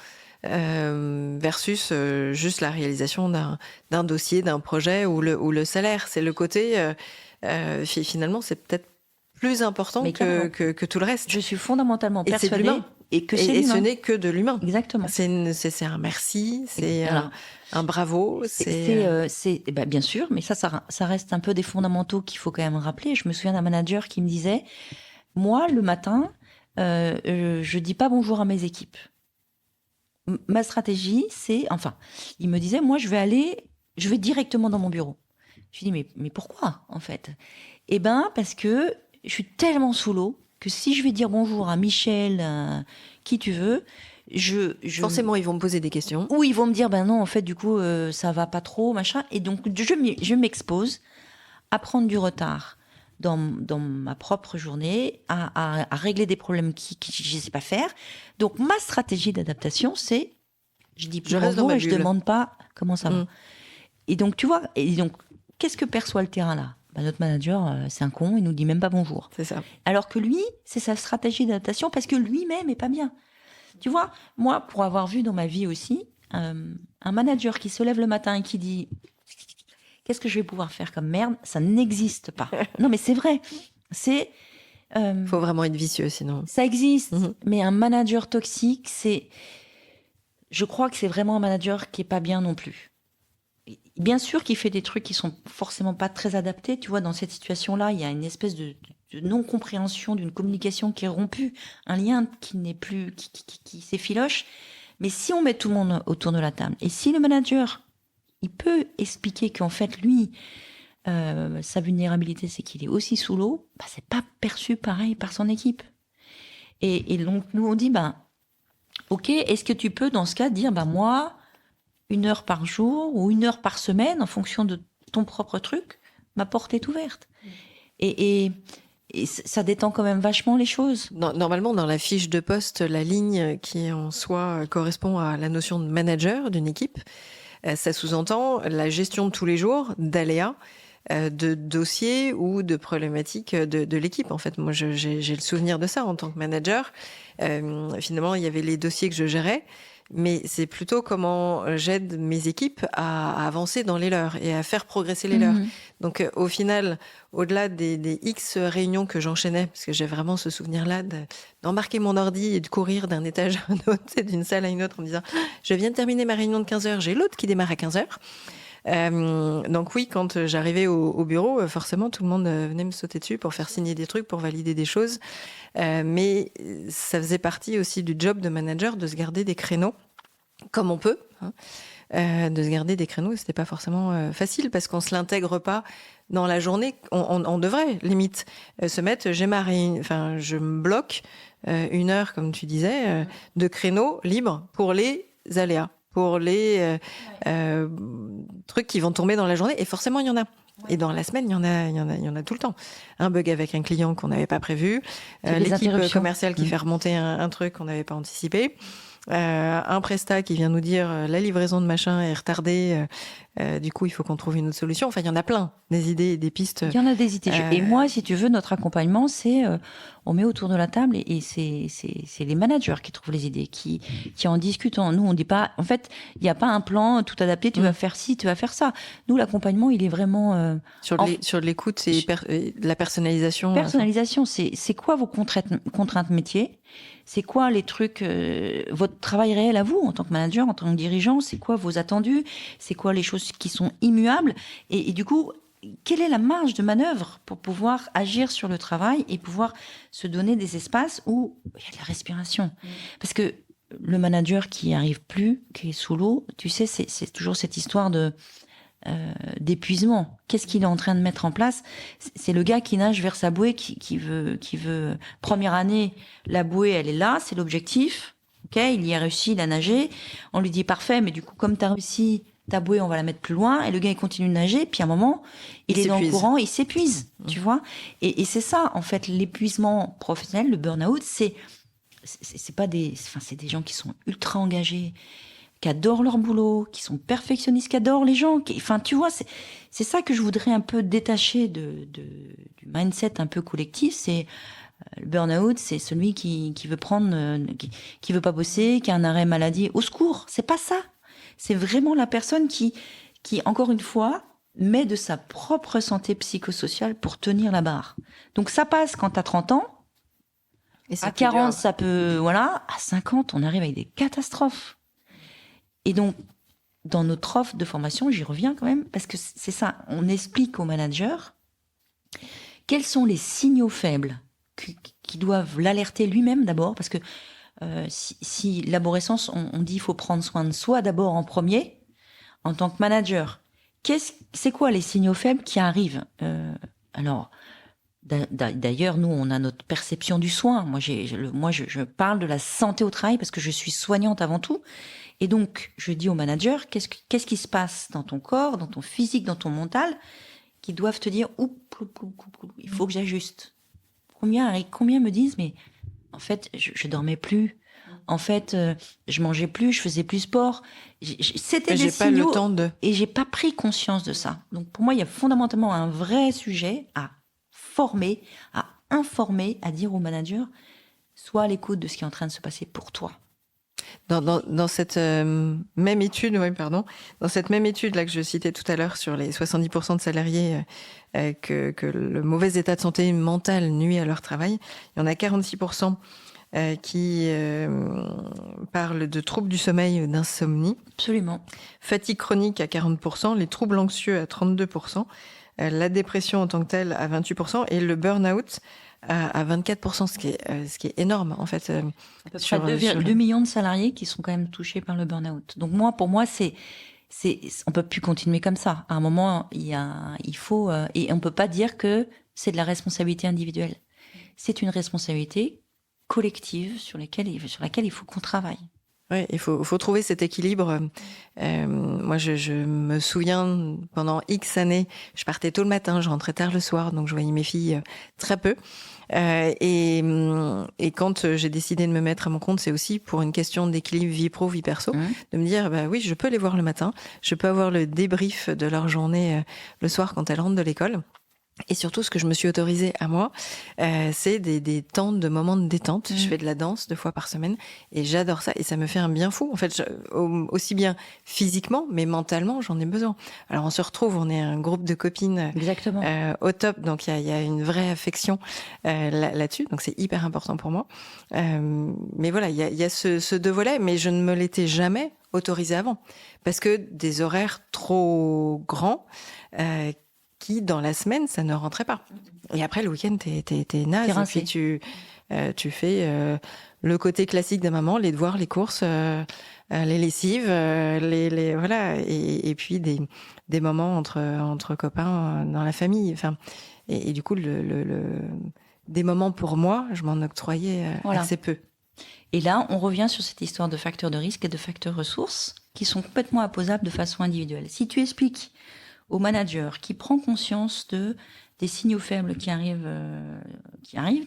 Versus juste la réalisation d'un dossier, d'un projet ou le salaire. C'est le côté, finalement, c'est peut-être plus important que tout le reste. Je suis fondamentalement persuadée et ce n'est que de l'humain. Exactement. C'est un merci, c'est un bravo. Bien sûr, mais ça reste un peu des fondamentaux qu'il faut quand même rappeler. Je me souviens d'un manager qui me disait, moi, le matin, je dis pas bonjour à mes équipes. Ma stratégie, il me disait, moi, je vais directement dans mon bureau. Je lui dis, mais pourquoi, en fait? Eh ben, parce que je suis tellement sous l'eau que si je vais dire bonjour à Michel, qui tu veux, forcément, ils vont me poser des questions. Ou ils vont me dire, ben non, en fait, du coup, ça va pas trop, machin. Et donc, je m'expose à prendre du retard dans ma propre journée, à régler des problèmes que je ne sais pas faire. Donc, ma stratégie d'adaptation, c'est, je dis bonjour et je ne demande pas comment ça va. Et donc, tu vois, qu'est-ce que perçoit le terrain là? Notre manager, c'est un con, il nous dit même pas bonjour. C'est ça. Alors que lui, c'est sa stratégie d'adaptation parce que lui-même est pas bien. Tu vois, moi, pour avoir vu dans ma vie aussi, un manager qui se lève le matin et qui dit qu'est-ce que je vais pouvoir faire comme merde, ça n'existe pas. Non, mais c'est vrai. Faut vraiment être vicieux, sinon. Ça existe, mais un manager toxique, je crois que c'est vraiment un manager qui est pas bien non plus. Bien sûr qu'il fait des trucs qui sont forcément pas très adaptés. Tu vois, dans cette situation-là, il y a une espèce de non-compréhension d'une communication qui est rompue, un lien qui n'est plus, qui s'effiloche. Mais si on met tout le monde autour de la table, et si le manager, il peut expliquer qu'en fait, lui, sa vulnérabilité, c'est qu'il est aussi sous l'eau, c'est pas perçu pareil par son équipe. Et donc, nous, on dit, ok, est-ce que tu peux, dans ce cas, dire, moi, 1 heure par jour ou 1 heure par semaine, en fonction de ton propre truc, ma porte est ouverte. Et ça détend quand même vachement les choses. Normalement, dans la fiche de poste, la ligne qui en soi correspond à la notion de manager d'une équipe, ça sous-entend la gestion de tous les jours d'aléas, de dossiers ou de problématiques de l'équipe. En fait, moi, j'ai le souvenir de ça en tant que manager. Finalement, il y avait les dossiers que je gérais, mais c'est plutôt comment j'aide mes équipes à avancer dans les leurs et à faire progresser les leurs. Donc, au final, au-delà des X réunions que j'enchaînais, parce que j'ai vraiment ce souvenir-là d'embarquer mon ordi et de courir d'un étage à un autre, d'une salle à une autre en me disant « Je viens de terminer ma réunion de 15h, j'ai l'autre qui démarre à 15h ». Donc oui, quand j'arrivais au bureau, forcément, tout le monde venait me sauter dessus pour faire signer des trucs, pour valider des choses. Mais ça faisait partie aussi du job de manager de se garder des créneaux, comme on peut, de se garder des créneaux. Et c'était pas forcément facile parce qu'on se l'intègre pas dans la journée. On devrait, limite, se mettre, je me bloque 1 heure, comme tu disais, de créneaux libres pour les aléas, pour les trucs qui vont tomber dans la journée. Et forcément, il y en a. Et dans la semaine, il y en a tout le temps. Un bug avec un client qu'on n'avait pas prévu, l'équipe commerciale qui fait remonter un truc qu'on n'avait pas anticipé, un prestat qui vient nous dire la livraison de machin est retardée, du coup il faut qu'on trouve une autre solution. Enfin, il y en a plein, des idées, des pistes. Il y en a des idées. Et moi, si tu veux, notre accompagnement, c'est on met autour de la table et c'est les managers qui trouvent les idées, qui en discutent. Nous, on dit pas, en fait, il n'y a pas un plan tout adapté, tu vas faire ci, tu vas faire ça. Nous, l'accompagnement, il est vraiment... sur l'écoute, c'est la personnalisation. Personnalisation, c'est quoi vos contraintes métiers? C'est quoi les trucs, votre travail réel à vous, en tant que manager, en tant que dirigeant? C'est quoi vos attendus? C'est quoi les choses qui sont immuables? Et du coup, quelle est la marge de manœuvre pour pouvoir agir sur le travail et pouvoir se donner des espaces où il y a de la respiration? Parce que le manager qui arrive plus, qui est sous l'eau, tu sais, c'est toujours cette histoire d'épuisement. Qu'est-ce qu'il est en train de mettre en place? C'est le gars qui nage vers sa bouée, qui veut première année, la bouée, elle est là, c'est l'objectif. Ok, il y a réussi, il a nagé. On lui dit parfait, mais du coup, comme tu as réussi ta bouée, on va la mettre plus loin. Et le gars, il continue de nager. Puis à un moment, il est dans le courant, il s'épuise, tu vois. Et c'est ça, en fait, l'épuisement professionnel, le burn-out, c'est pas c'est des gens qui sont ultra engagés, qui adorent leur boulot, qui sont perfectionnistes, qui adorent les gens. Enfin, tu vois, c'est ça que je voudrais un peu détacher du mindset un peu collectif. C'est le burn-out, c'est celui qui veut prendre, qui veut pas bosser, qui a un arrêt maladie. Au secours, c'est pas ça. C'est vraiment la personne qui, encore une fois, met de sa propre santé psychosociale pour tenir la barre. Donc ça passe quand t'as 30 ans. Et à 40, ça peut, voilà. À 50, on arrive avec des catastrophes. Et donc, dans notre offre de formation, j'y reviens quand même, parce que c'est ça, on explique aux managers quels sont les signaux faibles qui doivent l'alerter lui-même d'abord, parce que si l'aborrescence, on dit il faut prendre soin de soi d'abord en premier, en tant que manager. C'est quoi les signaux faibles qui arrivent? Alors, d'ailleurs, nous, on a notre perception du soin. Moi, je parle de la santé au travail parce que je suis soignante avant tout. Et donc, je dis aux managers, qu'est-ce qui se passe dans ton corps, dans ton physique, dans ton mental, qui doivent te dire, il faut que j'ajuste. Combien me disent, mais en fait, je dormais plus. En fait, je mangeais plus, je faisais plus sport. C'était des signaux. Et j'ai pas pris conscience de ça. Donc, pour moi, il y a fondamentalement un vrai sujet à former, à informer, à dire aux managers, sois à l'écoute de ce qui est en train de se passer pour toi. Dans cette même étude, dans cette même étude là que je citais tout à l'heure sur les 70% de salariés que le mauvais état de santé mentale nuit à leur travail, il y en a 46% qui parlent de troubles du sommeil, d'insomnie. Absolument. Fatigue chronique à 40%, les troubles anxieux à 32%, la dépression en tant que telle à 28% et le burn-out à 24%, ce qui est énorme en fait. À peu près 2 millions de salariés qui sont quand même touchés par le burn-out. Donc pour moi, on peut plus continuer comme ça. À un moment, il faut et on peut pas dire que c'est de la responsabilité individuelle. C'est une responsabilité collective sur laquelle il faut qu'on travaille. Ouais, il faut trouver cet équilibre. Moi, je me souviens, pendant X années, je partais tôt le matin, je rentrais tard le soir, donc je voyais mes filles très peu. Et quand j'ai décidé de me mettre à mon compte, c'est aussi pour une question d'équilibre vie pro, vie perso, de me dire, bah oui, je peux les voir le matin, je peux avoir le débrief de leur journée le soir quand elles rentrent de l'école. Et surtout, ce que je me suis autorisée à moi, c'est des temps de moments de détente. Je fais de la danse 2 fois par semaine et j'adore ça. Et ça me fait un bien fou. En fait, aussi bien physiquement, mais mentalement, j'en ai besoin. Alors, on se retrouve, on est un groupe de copines au top. Donc, il y a une vraie affection là-dessus. Donc, c'est hyper important pour moi. Mais voilà, il y a ce 2 volets, mais je ne me l'étais jamais autorisée avant. Parce que des horaires trop grands... qui, dans la semaine, ça ne rentrait pas. Et après, le week-end, t'es naze. Si tu fais le côté classique des mamans, les devoirs, les courses, les lessives, voilà, et puis des moments entre copains dans la famille. Enfin, et du coup, des moments pour moi, je m'en octroyais assez peu. Et là, on revient sur cette histoire de facteurs de risque et de facteurs ressources qui sont complètement opposables de façon individuelle. Si tu expliques au manager qui prend conscience des signaux faibles qui arrivent,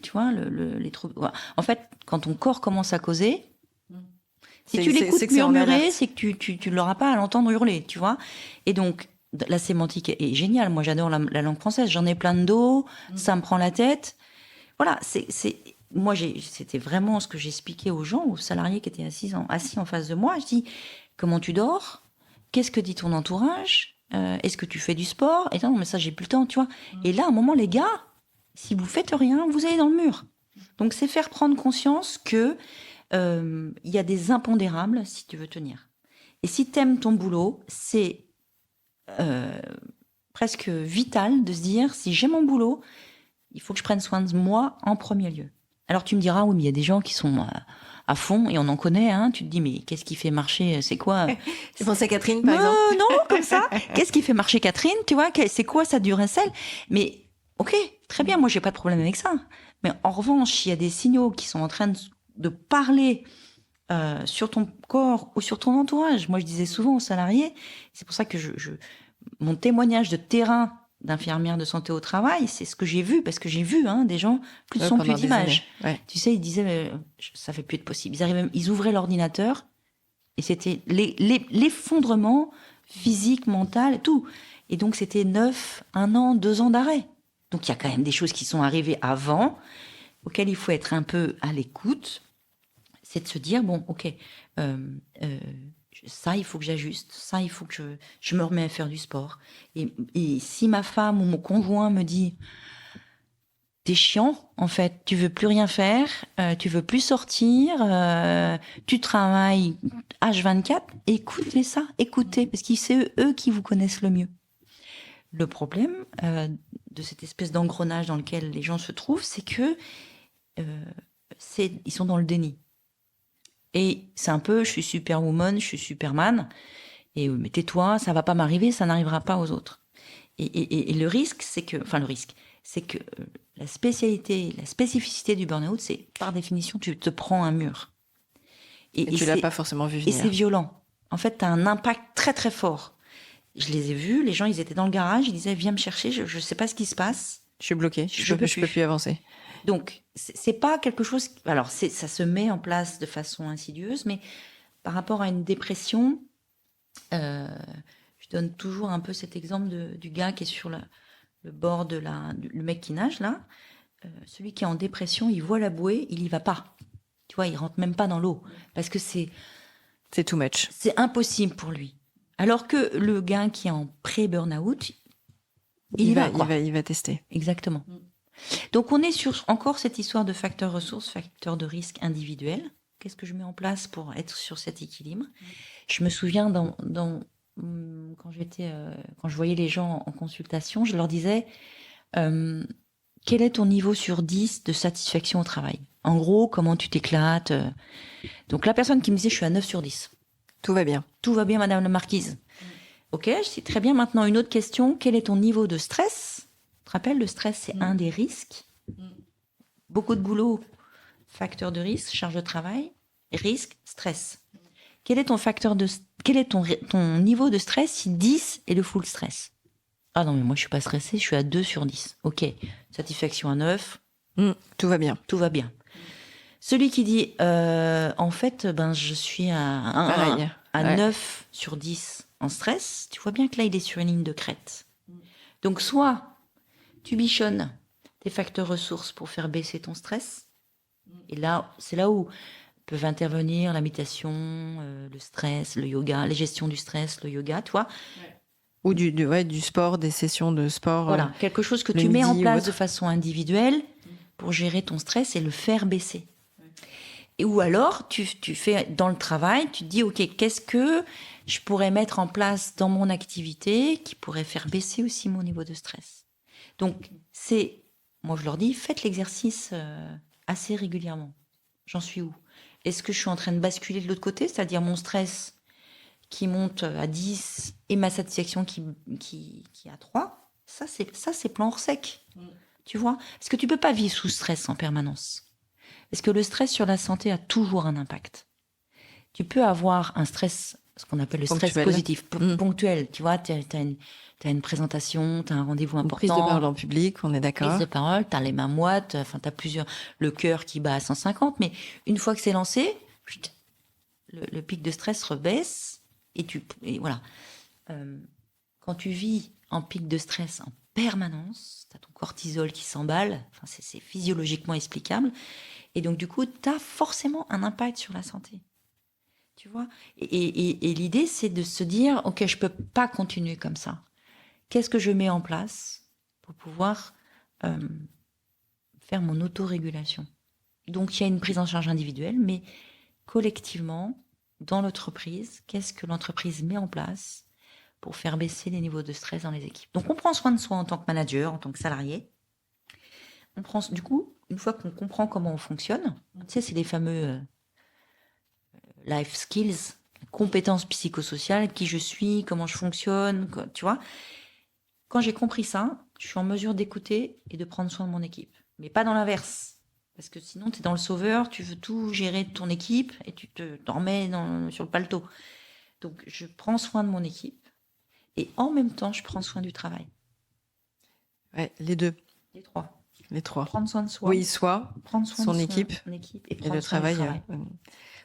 tu vois, les troubles. En fait, quand ton corps commence à causer, si tu l'écoutes murmurer, c'est que tu l'auras pas à l'entendre hurler, tu vois. Et donc, la sémantique est géniale. Moi, j'adore la langue française. J'en ai plein de dos, ça me prend la tête. Voilà, moi, c'était vraiment ce que j'expliquais aux gens, aux salariés qui étaient assis en face de moi. Je dis, comment tu dors? Qu'est-ce que dit ton entourage? Est-ce que tu fais du sport? Et non, mais ça, j'ai plus le temps, tu vois. Et là, à un moment, les gars, si vous faites rien, vous allez dans le mur. Donc, c'est faire prendre conscience que il y a des impondérables si tu veux tenir. Et si tu aimes ton boulot, c'est presque vital de se dire, si j'aime mon boulot, il faut que je prenne soin de moi en premier lieu. Alors tu me diras, oui, mais il y a des gens qui sont à fond, et on en connaît, hein. Tu te dis, mais qu'est-ce qui fait marcher, c'est quoi? Tu penses à Catherine, par exemple? Non, comme ça. Qu'est-ce qui fait marcher Catherine, tu vois? C'est quoi sa Duracell? Mais, ok, très bien, moi j'ai pas de problème avec ça. Mais en revanche, il y a des signaux qui sont en train de parler sur ton corps ou sur ton entourage. Moi, je disais souvent aux salariés, c'est pour ça que mon témoignage de terrain d'infirmière de santé au travail, c'est ce que j'ai vu, parce que j'ai vu des gens, plus de son, plus d'image. Ouais. Tu sais, ils disaient, ça fait plus de possible. Ils ouvraient l'ordinateur, et c'était l'effondrement physique, mental, tout. Et donc, c'était 9, 1 an, 2 ans d'arrêt. Donc, il y a quand même des choses qui sont arrivées avant, auxquelles il faut être un peu à l'écoute. C'est de se dire, bon, ok, ça, il faut que j'ajuste. Ça, il faut que je me remets à faire du sport. Et si ma femme ou mon conjoint me dit, t'es chiant, en fait, tu veux plus rien faire, tu veux plus sortir, tu travailles H24, écoutez, parce que c'est eux qui vous connaissent le mieux. Le problème de cette espèce d'engrenage dans lequel les gens se trouvent, c'est que ils sont dans le déni. Et c'est un peu, je suis superwoman, je suis superman, et mais tais-toi, ça va pas m'arriver, ça n'arrivera pas aux autres. Et le risque, c'est que la spécificité du burn-out, c'est par définition, tu te prends un mur. Et tu l'as pas forcément vu venir. Et c'est violent. En fait, tu as un impact très très fort. Je les ai vus, les gens, ils étaient dans le garage, ils disaient, viens me chercher, je sais pas ce qui se passe. Je suis bloquée, je peux plus avancer. Donc, c'est pas quelque chose. Alors, ça se met en place de façon insidieuse, mais par rapport à une dépression, je donne toujours un peu cet exemple du gars qui est sur le bord le mec qui nage là. Celui qui est en dépression, il voit la bouée, il y va pas. Tu vois, il rentre même pas dans l'eau parce que c'est too much. C'est impossible pour lui. Alors que le gars qui est en pré-burnout, il va tester. Exactement. Donc, on est sur encore cette histoire de facteur ressources, facteur de risque individuel. Qu'est-ce que je mets en place pour être sur cet équilibre? Je me souviens quand je voyais les gens en consultation, je leur disais quel est ton niveau sur 10 de satisfaction au travail? En gros, comment tu t'éclates? Donc, la personne qui me disait je suis à 9 sur 10. Tout va bien. Tout va bien, madame la marquise. Ok, je dis très bien. Maintenant, une autre question. Quel est ton niveau de stress? Tu te rappelles, le stress, c'est un des risques. Beaucoup de boulot, facteur de risque, charge de travail, risque, stress. Quel est ton niveau de stress si 10 est le full stress? Ah non, mais moi, je suis pas stressée, je suis à 2 sur 10. Ok, satisfaction à 9. Tout va bien. Tout va bien. Celui qui dit, en fait, je suis à 9 sur 10 en stress, tu vois bien que là, il est sur une ligne de crête. Donc, soit tu bichonnes tes facteurs ressources pour faire baisser ton stress. Et là, c'est là où peuvent intervenir la méditation, le stress, le yoga, les gestions du stress, le yoga, tu vois. Ou du sport, des sessions de sport. Voilà, quelque chose que tu mets en place de façon individuelle pour gérer ton stress et le faire baisser. Ou alors, tu fais dans le travail, tu te dis, OK, qu'est-ce que je pourrais mettre en place dans mon activité qui pourrait faire baisser aussi mon niveau de stress? Donc, moi je leur dis, faites l'exercice assez régulièrement. J'en suis où? Est-ce que je suis en train de basculer de l'autre côté, c'est-à-dire mon stress qui monte à 10 et ma satisfaction qui est à 3? Ça, c'est plan hors sec. Tu vois? Parce que tu peux pas vivre sous stress en permanence. Parce que le stress sur la santé a toujours un impact. Tu peux avoir un stress, ce qu'on appelle le stress positif, ponctuel. Tu vois, t'as une présentation, t'as un rendez-vous important. Prise de parole en public, on est d'accord. Prise de parole, t'as les mains moites, t'as le cœur qui bat à 150, mais une fois que c'est lancé, le pic de stress rebaisse et voilà. Quand tu vis en pic de stress en permanence, tu as ton cortisol qui s'emballe, enfin, c'est physiologiquement explicable, et donc du coup, tu as forcément un impact sur la santé. Tu vois, et l'idée, c'est de se dire, ok, je peux pas continuer comme ça. Qu'est-ce que je mets en place pour pouvoir faire mon autorégulation? Donc, il y a une prise en charge individuelle, mais collectivement, dans l'entreprise, qu'est-ce que l'entreprise met en place pour faire baisser les niveaux de stress dans les équipes? Donc, on prend soin de soi en tant que manager, en tant que salarié. On prend, du coup, une fois qu'on comprend comment on fonctionne, tu sais, c'est les fameux life skills, compétences psychosociales, qui je suis, comment je fonctionne, tu vois. Quand j'ai compris ça, je suis en mesure d'écouter et de prendre soin de mon équipe. Mais pas dans l'inverse. Parce que sinon, tu es dans le sauveur, tu veux tout gérer de ton équipe et tu t'en remets sur le paletot. Donc, je prends soin de mon équipe et en même temps, je prends soin du travail. Ouais, les deux. Les trois. Les trois. Prendre soin de soi. Oui, soi, prendre soin son de équipe et le travail.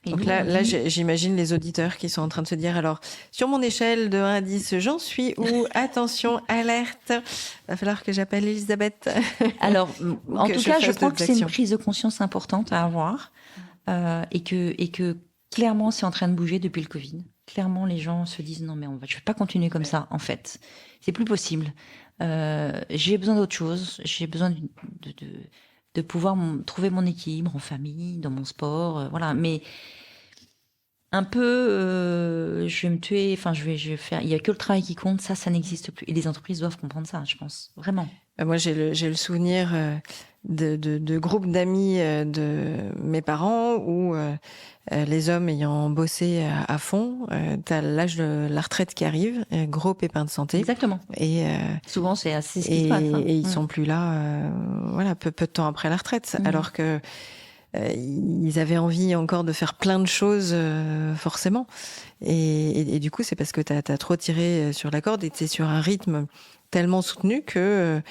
Et Donc nous, là, j'imagine les auditeurs qui sont en train de se dire, alors, sur mon échelle de 1 à 10, j'en suis où? Attention, alerte, va falloir que j'appelle Elisabeth. Alors, en tout cas, je crois que c'est une prise de conscience importante à avoir et que clairement, c'est en train de bouger depuis le Covid. Clairement, les gens se disent, non, mais je ne vais pas continuer comme ça, en fait. C'est plus possible. J'ai besoin d'autre chose. J'ai besoin de pouvoir trouver mon équilibre en famille, dans mon sport, voilà. Mais un peu, je vais me tuer. Enfin, je vais faire. Il y a que le travail qui compte. Ça n'existe plus. Et les entreprises doivent comprendre ça, je pense, vraiment. Moi, j'ai le souvenir de groupes d'amis de mes parents où les hommes ayant bossé à fond, t'as l'âge de la retraite qui arrive, gros pépin de santé. Exactement. Et souvent, c'est assez ce qui se passe. Et ils sont plus là, voilà, peu de temps après la retraite, alors que ils avaient envie encore de faire plein de choses, forcément. Et du coup, c'est parce que t'as trop tiré sur la corde et t'es sur un rythme tellement soutenu que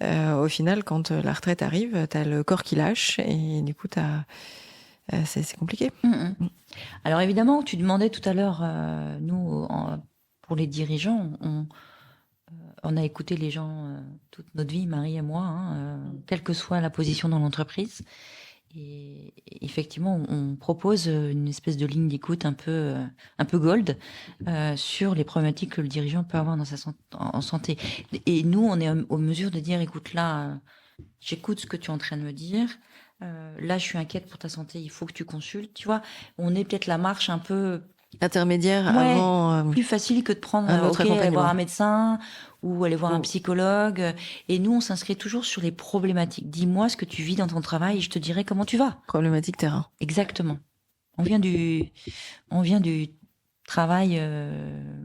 au final, quand la retraite arrive, t'as le corps qui lâche et du coup, c'est compliqué. Alors évidemment, tu demandais tout à l'heure, nous, pour les dirigeants, on a écouté les gens toute notre vie, Marie et moi, quelle que soit la position dans l'entreprise. Et effectivement, on propose une espèce de ligne d'écoute un peu gold sur les problématiques que le dirigeant peut avoir dans en santé. Et nous, on est en mesure de dire, écoute, là, j'écoute ce que tu es en train de me dire. Là, je suis inquiète pour ta santé, il faut que tu consultes. Tu vois, on est peut-être la marche un peu intermédiaire avant. Plus facile que de prendre aller voir un médecin ou aller voir un psychologue. Et nous, on s'inscrit toujours sur les problématiques. Dis-moi ce que tu vis dans ton travail et je te dirai comment tu vas. Problématique terrain. Exactement. On vient du travail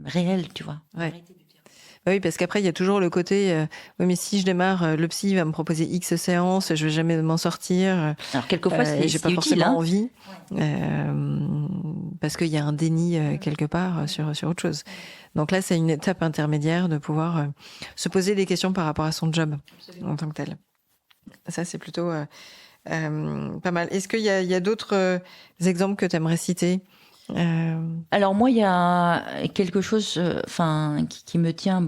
réel, tu vois. Ouais. Oui, parce qu'après, il y a toujours le côté, oui, mais si je démarre, le psy va me proposer X séances, je vais jamais m'en sortir. Alors, quelquefois, j'ai pas forcément envie, parce qu'il y a un déni quelque part sur autre chose. Donc là, c'est une étape intermédiaire de pouvoir se poser des questions par rapport à son job en tant que tel. Ça, c'est plutôt pas mal. Est-ce qu'il y a d'autres exemples que tu aimerais citer? Alors moi, il y a quelque chose, qui me tient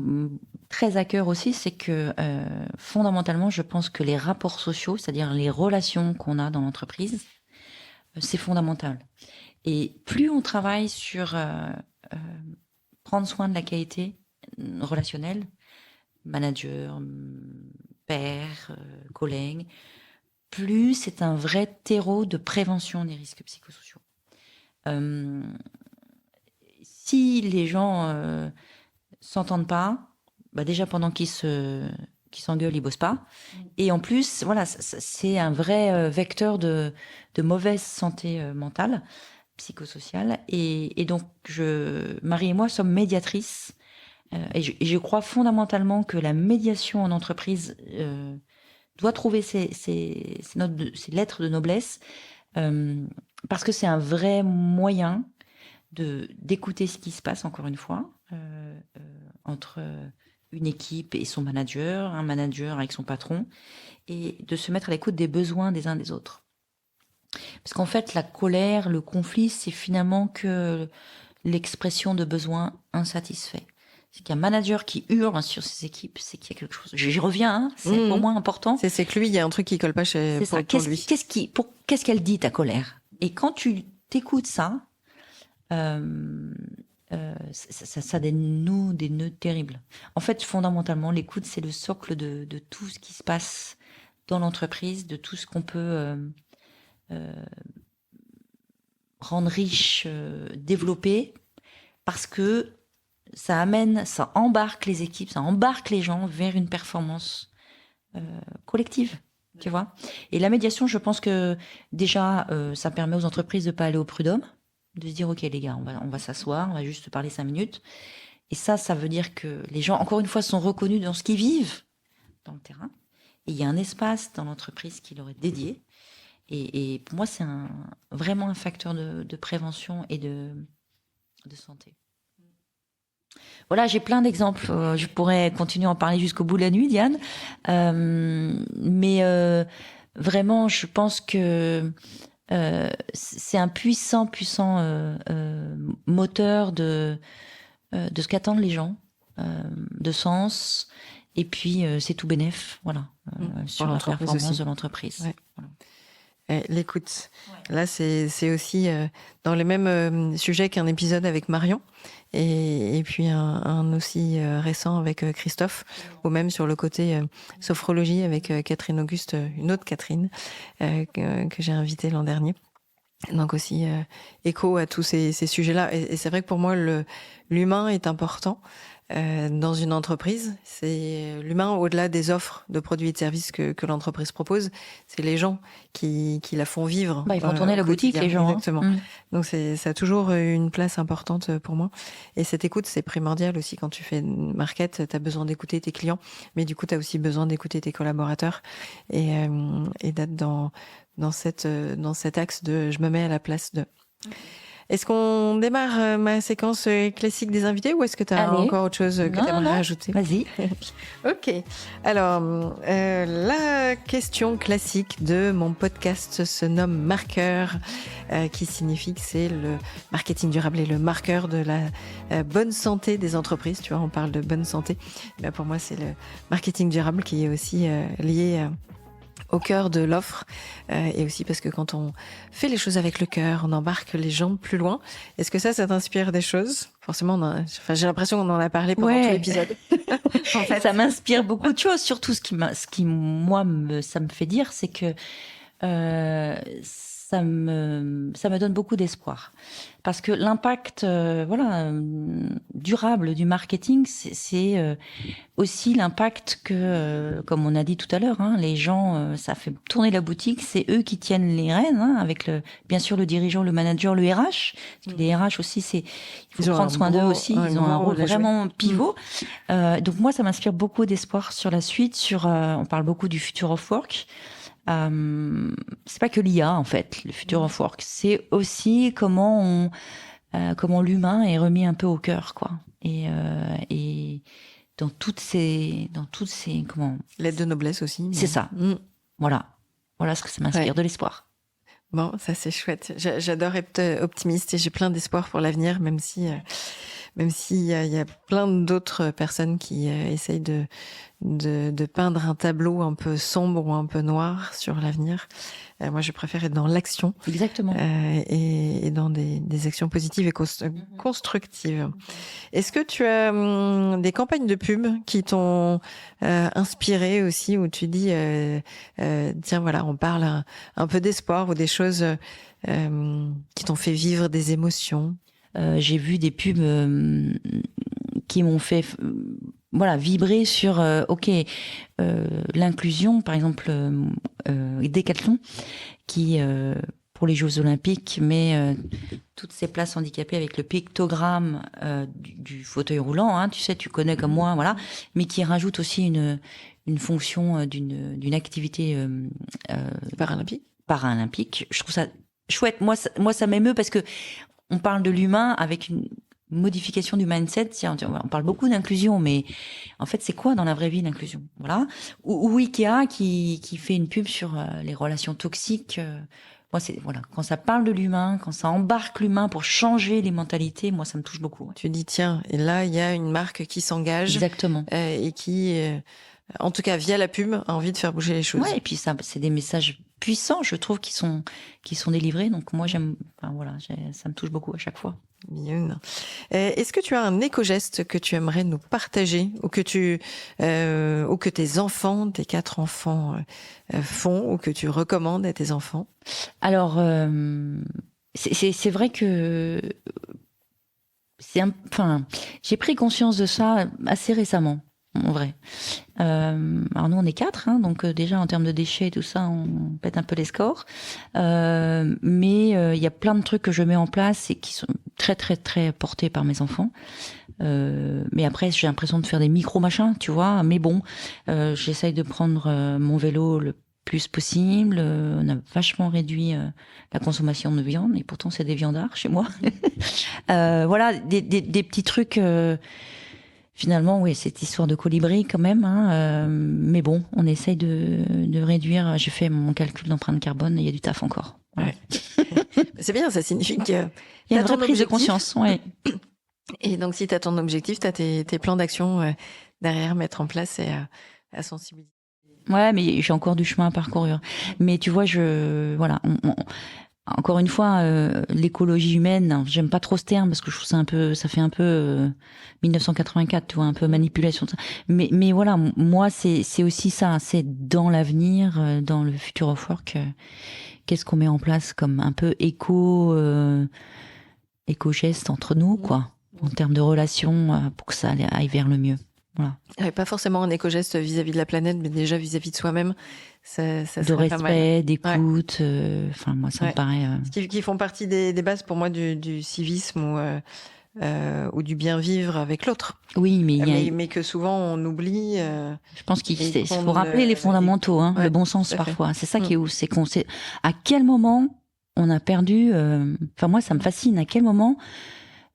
très à cœur aussi, c'est que fondamentalement, je pense que les rapports sociaux, c'est-à-dire les relations qu'on a dans l'entreprise, c'est fondamental. Et plus on travaille sur prendre soin de la qualité relationnelle, manager, père, collègue, plus c'est un vrai terreau de prévention des risques psychosociaux. Si les gens s'entendent pas, déjà pendant qu'ils s'engueulent, ils bossent pas. Et en plus, voilà, c'est un vrai vecteur de mauvaise santé mentale, psychosociale. Et donc, Marie et moi sommes médiatrices. Et je crois fondamentalement que la médiation en entreprise doit trouver ses lettres de noblesse. Parce que c'est un vrai moyen d'écouter ce qui se passe, encore une fois, entre une équipe et son manager, un manager avec son patron, et de se mettre à l'écoute des besoins des uns des autres. Parce qu'en fait, la colère, le conflit, c'est finalement que l'expression de besoins insatisfaits. c'est qu'un manager qui hurle sur ses équipes, c'est qu'il y a quelque chose. J'y reviens, hein, c'est pour moi important. C'est que lui, il y a un truc qui colle pas pour lui. Qu'est-ce qu'elle dit, ta colère? Et quand tu t'écoutes ça, ça a des nœuds terribles. En fait, fondamentalement, l'écoute, c'est le socle de tout ce qui se passe dans l'entreprise, de tout ce qu'on peut rendre riche, développer, parce que ça embarque les équipes, ça embarque les gens vers une performance collective, tu vois. Et la médiation, je pense que déjà, ça permet aux entreprises de pas aller au prud'homme, de se dire, ok les gars, on va s'asseoir, on va juste parler 5 minutes. Et ça veut dire que les gens, encore une fois, sont reconnus dans ce qu'ils vivent dans le terrain. Et il y a un espace dans l'entreprise qui leur est dédié. Et pour moi, c'est vraiment un facteur de prévention et de santé. Voilà, j'ai plein d'exemples. Je pourrais continuer à en parler jusqu'au bout de la nuit, Diane. Mais vraiment, je pense que c'est un puissant moteur de ce qu'attendent les gens, de sens. Et puis, c'est tout bénef, voilà, sur la performance de l'entreprise. Ouais. Voilà. L'écoute. Ouais. Là, c'est aussi dans les mêmes sujets qu'un épisode avec Marion et puis un aussi récent avec Christophe, ou même sur le côté sophrologie avec Catherine Auguste, une autre Catherine que j'ai invitée l'an dernier. Donc aussi écho à tous ces sujets-là. Et c'est vrai que pour moi, l'humain est important. Dans une entreprise, c'est l'humain au-delà des offres de produits et de services que l'entreprise propose, c'est les gens qui la font vivre. Ils font tourner la boutique, les gens. Exactement. Donc ça a toujours une place importante pour moi. Et cette écoute, c'est primordial aussi quand tu fais une market, tu as besoin d'écouter tes clients, mais du coup, tu as aussi besoin d'écouter tes collaborateurs et d'être dans cet axe de je me mets à la place de. Est-ce qu'on démarre ma séquence classique des invités ou est-ce que tu as encore autre chose que tu aimerais rajouter? Vas-y. Ok. Alors, la question classique de mon podcast se nomme marqueur, qui signifie que c'est le marketing durable et le marqueur de la bonne santé des entreprises. Tu vois, on parle de bonne santé. Mais pour moi, c'est le marketing durable qui est aussi lié au cœur de l'offre, et aussi parce que quand on fait les choses avec le cœur, on embarque les gens plus loin. Est-ce que ça t'inspire des choses? Forcément, j'ai l'impression qu'on en a parlé pendant tout l'épisode. En fait, ça m'inspire beaucoup de choses. Surtout, ce qui moi, ça me fait dire, c'est que ça me donne beaucoup d'espoir. Parce que l'impact durable du marketing, c'est aussi l'impact que, comme on a dit tout à l'heure, les gens, ça fait tourner la boutique, c'est eux qui tiennent les rênes, avec bien sûr le dirigeant, le manager, le RH. Parce que les RH aussi, il faut prendre soin d'eux aussi. Ils ont un rôle vraiment pivot. Donc moi, ça m'inspire beaucoup d'espoir sur la suite. On parle beaucoup du future of work. C'est pas que l'IA en fait, le future of work, c'est aussi comment l'humain est remis un peu au cœur, quoi. Et dans toutes ces comment. L'aide de noblesse aussi. C'est ça. Voilà ce que ça m'inspire, de l'espoir. Bon, ça c'est chouette. J'adore être optimiste et j'ai plein d'espoir pour l'avenir, même s'il y a plein d'autres personnes qui essayent de peindre un tableau un peu sombre ou un peu noir sur l'avenir. Moi, je préfère être dans l'action. Exactement. Et dans des actions positives et constructives. Est-ce que tu as des campagnes de pub qui t'ont inspiré aussi, où tu dis, tiens, voilà, on parle un peu d'espoir ou des choses qui t'ont fait vivre des émotions? J'ai vu des pubs qui m'ont fait vibrer sur l'inclusion, par exemple Decathlon, qui pour les Jeux Olympiques met toutes ces places handicapées avec le pictogramme du fauteuil roulant, tu sais, tu connais comme moi, voilà, mais qui rajoute aussi une fonction d'une activité paralympique. Je trouve ça chouette. Moi ça m'émeut parce que on parle de l'humain avec une modification du mindset. On parle beaucoup d'inclusion, mais en fait, c'est quoi dans la vraie vie l'inclusion? Voilà. Ou Ikea qui fait une pub sur les relations toxiques Moi, quand ça parle de l'humain, quand ça embarque l'humain pour changer les mentalités, moi, ça me touche beaucoup. Ouais. Tu dis, tiens, et là, il y a une marque qui s'engage. Exactement. Et qui, en tout cas, via la pub, a envie de faire bouger les choses. Ouais, et puis ça, c'est des messages puissants, je trouve, qui sont délivrés. Donc moi, ça me touche beaucoup à chaque fois. Bien. Est-ce que tu as un éco-geste que tu aimerais nous partager ou que tes enfants, tes 4 enfants font ou que tu recommandes à tes enfants? Alors, c'est vrai que j'ai pris conscience de ça assez récemment, en vrai. Alors nous, on est 4, hein, donc déjà en termes de déchets et tout ça, on pète un peu les scores. Mais il y a plein de trucs que je mets en place et qui sont très très très portés par mes enfants. Mais après, j'ai l'impression de faire des micro-machins, tu vois. Mais bon, j'essaye de prendre mon vélo le plus possible. On a vachement réduit la consommation de viande, et pourtant c'est des viandards chez moi. Voilà, des petits trucs. Finalement, oui, cette histoire de colibri quand même. Hein, mais bon, on essaye de réduire. J'ai fait mon calcul d'empreinte carbone, et il y a du taf encore. Ouais. C'est bien, ça signifie qu'il y a une vraie prise de conscience. Ouais. Et donc, si tu as ton objectif, tu as tes plans d'action derrière, mettre en place et à sensibiliser. Ouais, mais j'ai encore du chemin à parcourir. Mais tu vois, encore une fois, l'écologie humaine, j'aime pas trop ce terme parce que je trouve ça fait un peu 1984, tu vois, un peu manipulation. Mais voilà, moi, c'est aussi ça, c'est dans l'avenir, dans le future of work, qu'est-ce qu'on met en place comme un peu éco-geste entre nous, quoi, en termes de relations, pour que ça aille vers le mieux. Voilà. Pas forcément un éco-geste vis-à-vis de la planète, mais déjà vis-à-vis de soi-même. Ça de respect, d'écoute. Moi, ça me paraît. Qui font partie des bases pour moi du civisme ou du bien vivre avec l'autre. Oui, mais que souvent on oublie. Je pense qu'il faut rappeler les fondamentaux, hein, le bon sens parfois. C'est ça qui est ouf, c'est qu'on sait à quel moment on a perdu. Moi, ça me fascine. À quel moment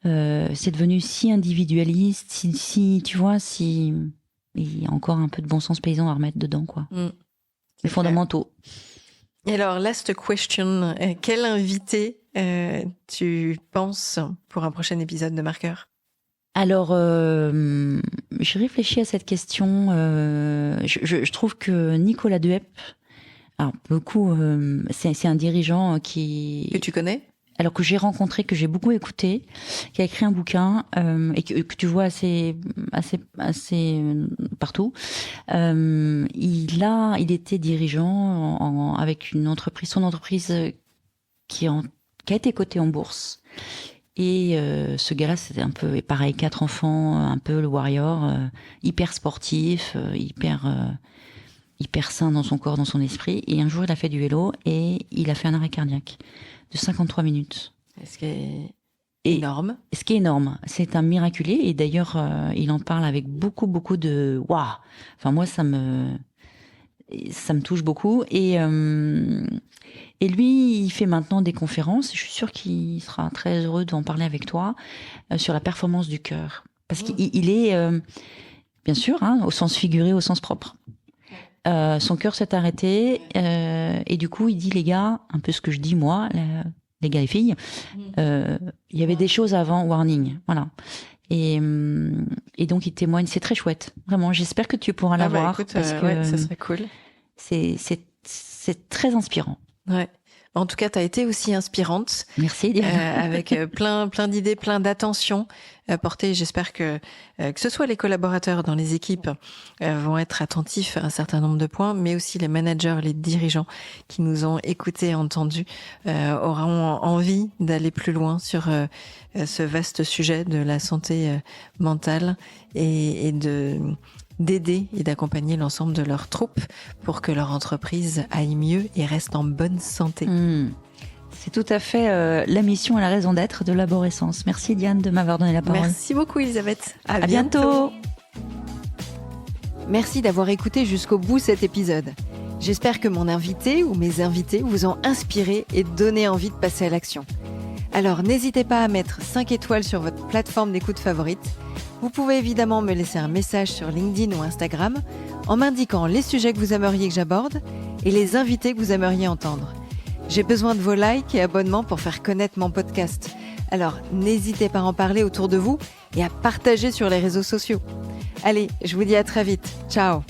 c'est devenu si individualiste, si tu vois, il y a encore un peu de bon sens paysan à remettre dedans, quoi. Les fondamentaux. Et alors, last question. Quel invité tu penses pour un prochain épisode de Marqueur? Alors, je réfléchis à cette question. Je trouve que Nicolas Duhep, alors beaucoup, c'est un dirigeant que tu connais? Alors que j'ai rencontré, que j'ai beaucoup écouté, qui a écrit un bouquin et que tu vois assez partout. Il était dirigeant avec une entreprise, son entreprise qui a été cotée en bourse. Et ce gars-là, c'était un peu pareil, 4 enfants, un peu le warrior, hyper sportif, hyper sain dans son corps, dans son esprit. Et un jour, il a fait du vélo et il a fait un arrêt cardiaque de 53 minutes. Ce qui est énorme. Ce qui est énorme. C'est un miraculé. Et d'ailleurs, il en parle avec beaucoup, beaucoup de waouh. Enfin, moi, ça me touche beaucoup. Et lui, il fait maintenant des conférences. Je suis sûre qu'il sera très heureux d'en parler avec toi sur la performance du cœur. Parce qu'il est, bien sûr, hein, au sens figuré, au sens propre. Son cœur s'est arrêté et du coup il dit, les gars, un peu ce que je dis moi, les gars et filles, il y avait des choses avant, warning, voilà. Et donc il témoigne, c'est très chouette, vraiment. J'espère que tu pourras l'avoir parce que ça serait cool. C'est très inspirant. Ouais. En tout cas, tu as été aussi inspirante. Merci, Diane. Avec plein d'idées, plein d'attention portées. J'espère que ce soit les collaborateurs dans les équipes vont être attentifs à un certain nombre de points, mais aussi les managers, les dirigeants qui nous ont écoutés et entendus auront envie d'aller plus loin sur ce vaste sujet de la santé mentale et d'aider et d'accompagner l'ensemble de leurs troupes pour que leur entreprise aille mieux et reste en bonne santé. C'est tout à fait la mission et la raison d'être de Laborescence. Merci Diane de m'avoir donné la parole. Merci beaucoup Elisabeth. À bientôt. Merci d'avoir écouté jusqu'au bout cet épisode. J'espère que mon invité ou mes invités vous ont inspiré et donné envie de passer à l'action. Alors n'hésitez pas à mettre 5 étoiles sur votre plateforme d'écoute favorite. Vous pouvez évidemment me laisser un message sur LinkedIn ou Instagram en m'indiquant les sujets que vous aimeriez que j'aborde et les invités que vous aimeriez entendre. J'ai besoin de vos likes et abonnements pour faire connaître mon podcast. Alors, n'hésitez pas à en parler autour de vous et à partager sur les réseaux sociaux. Allez, je vous dis à très vite. Ciao!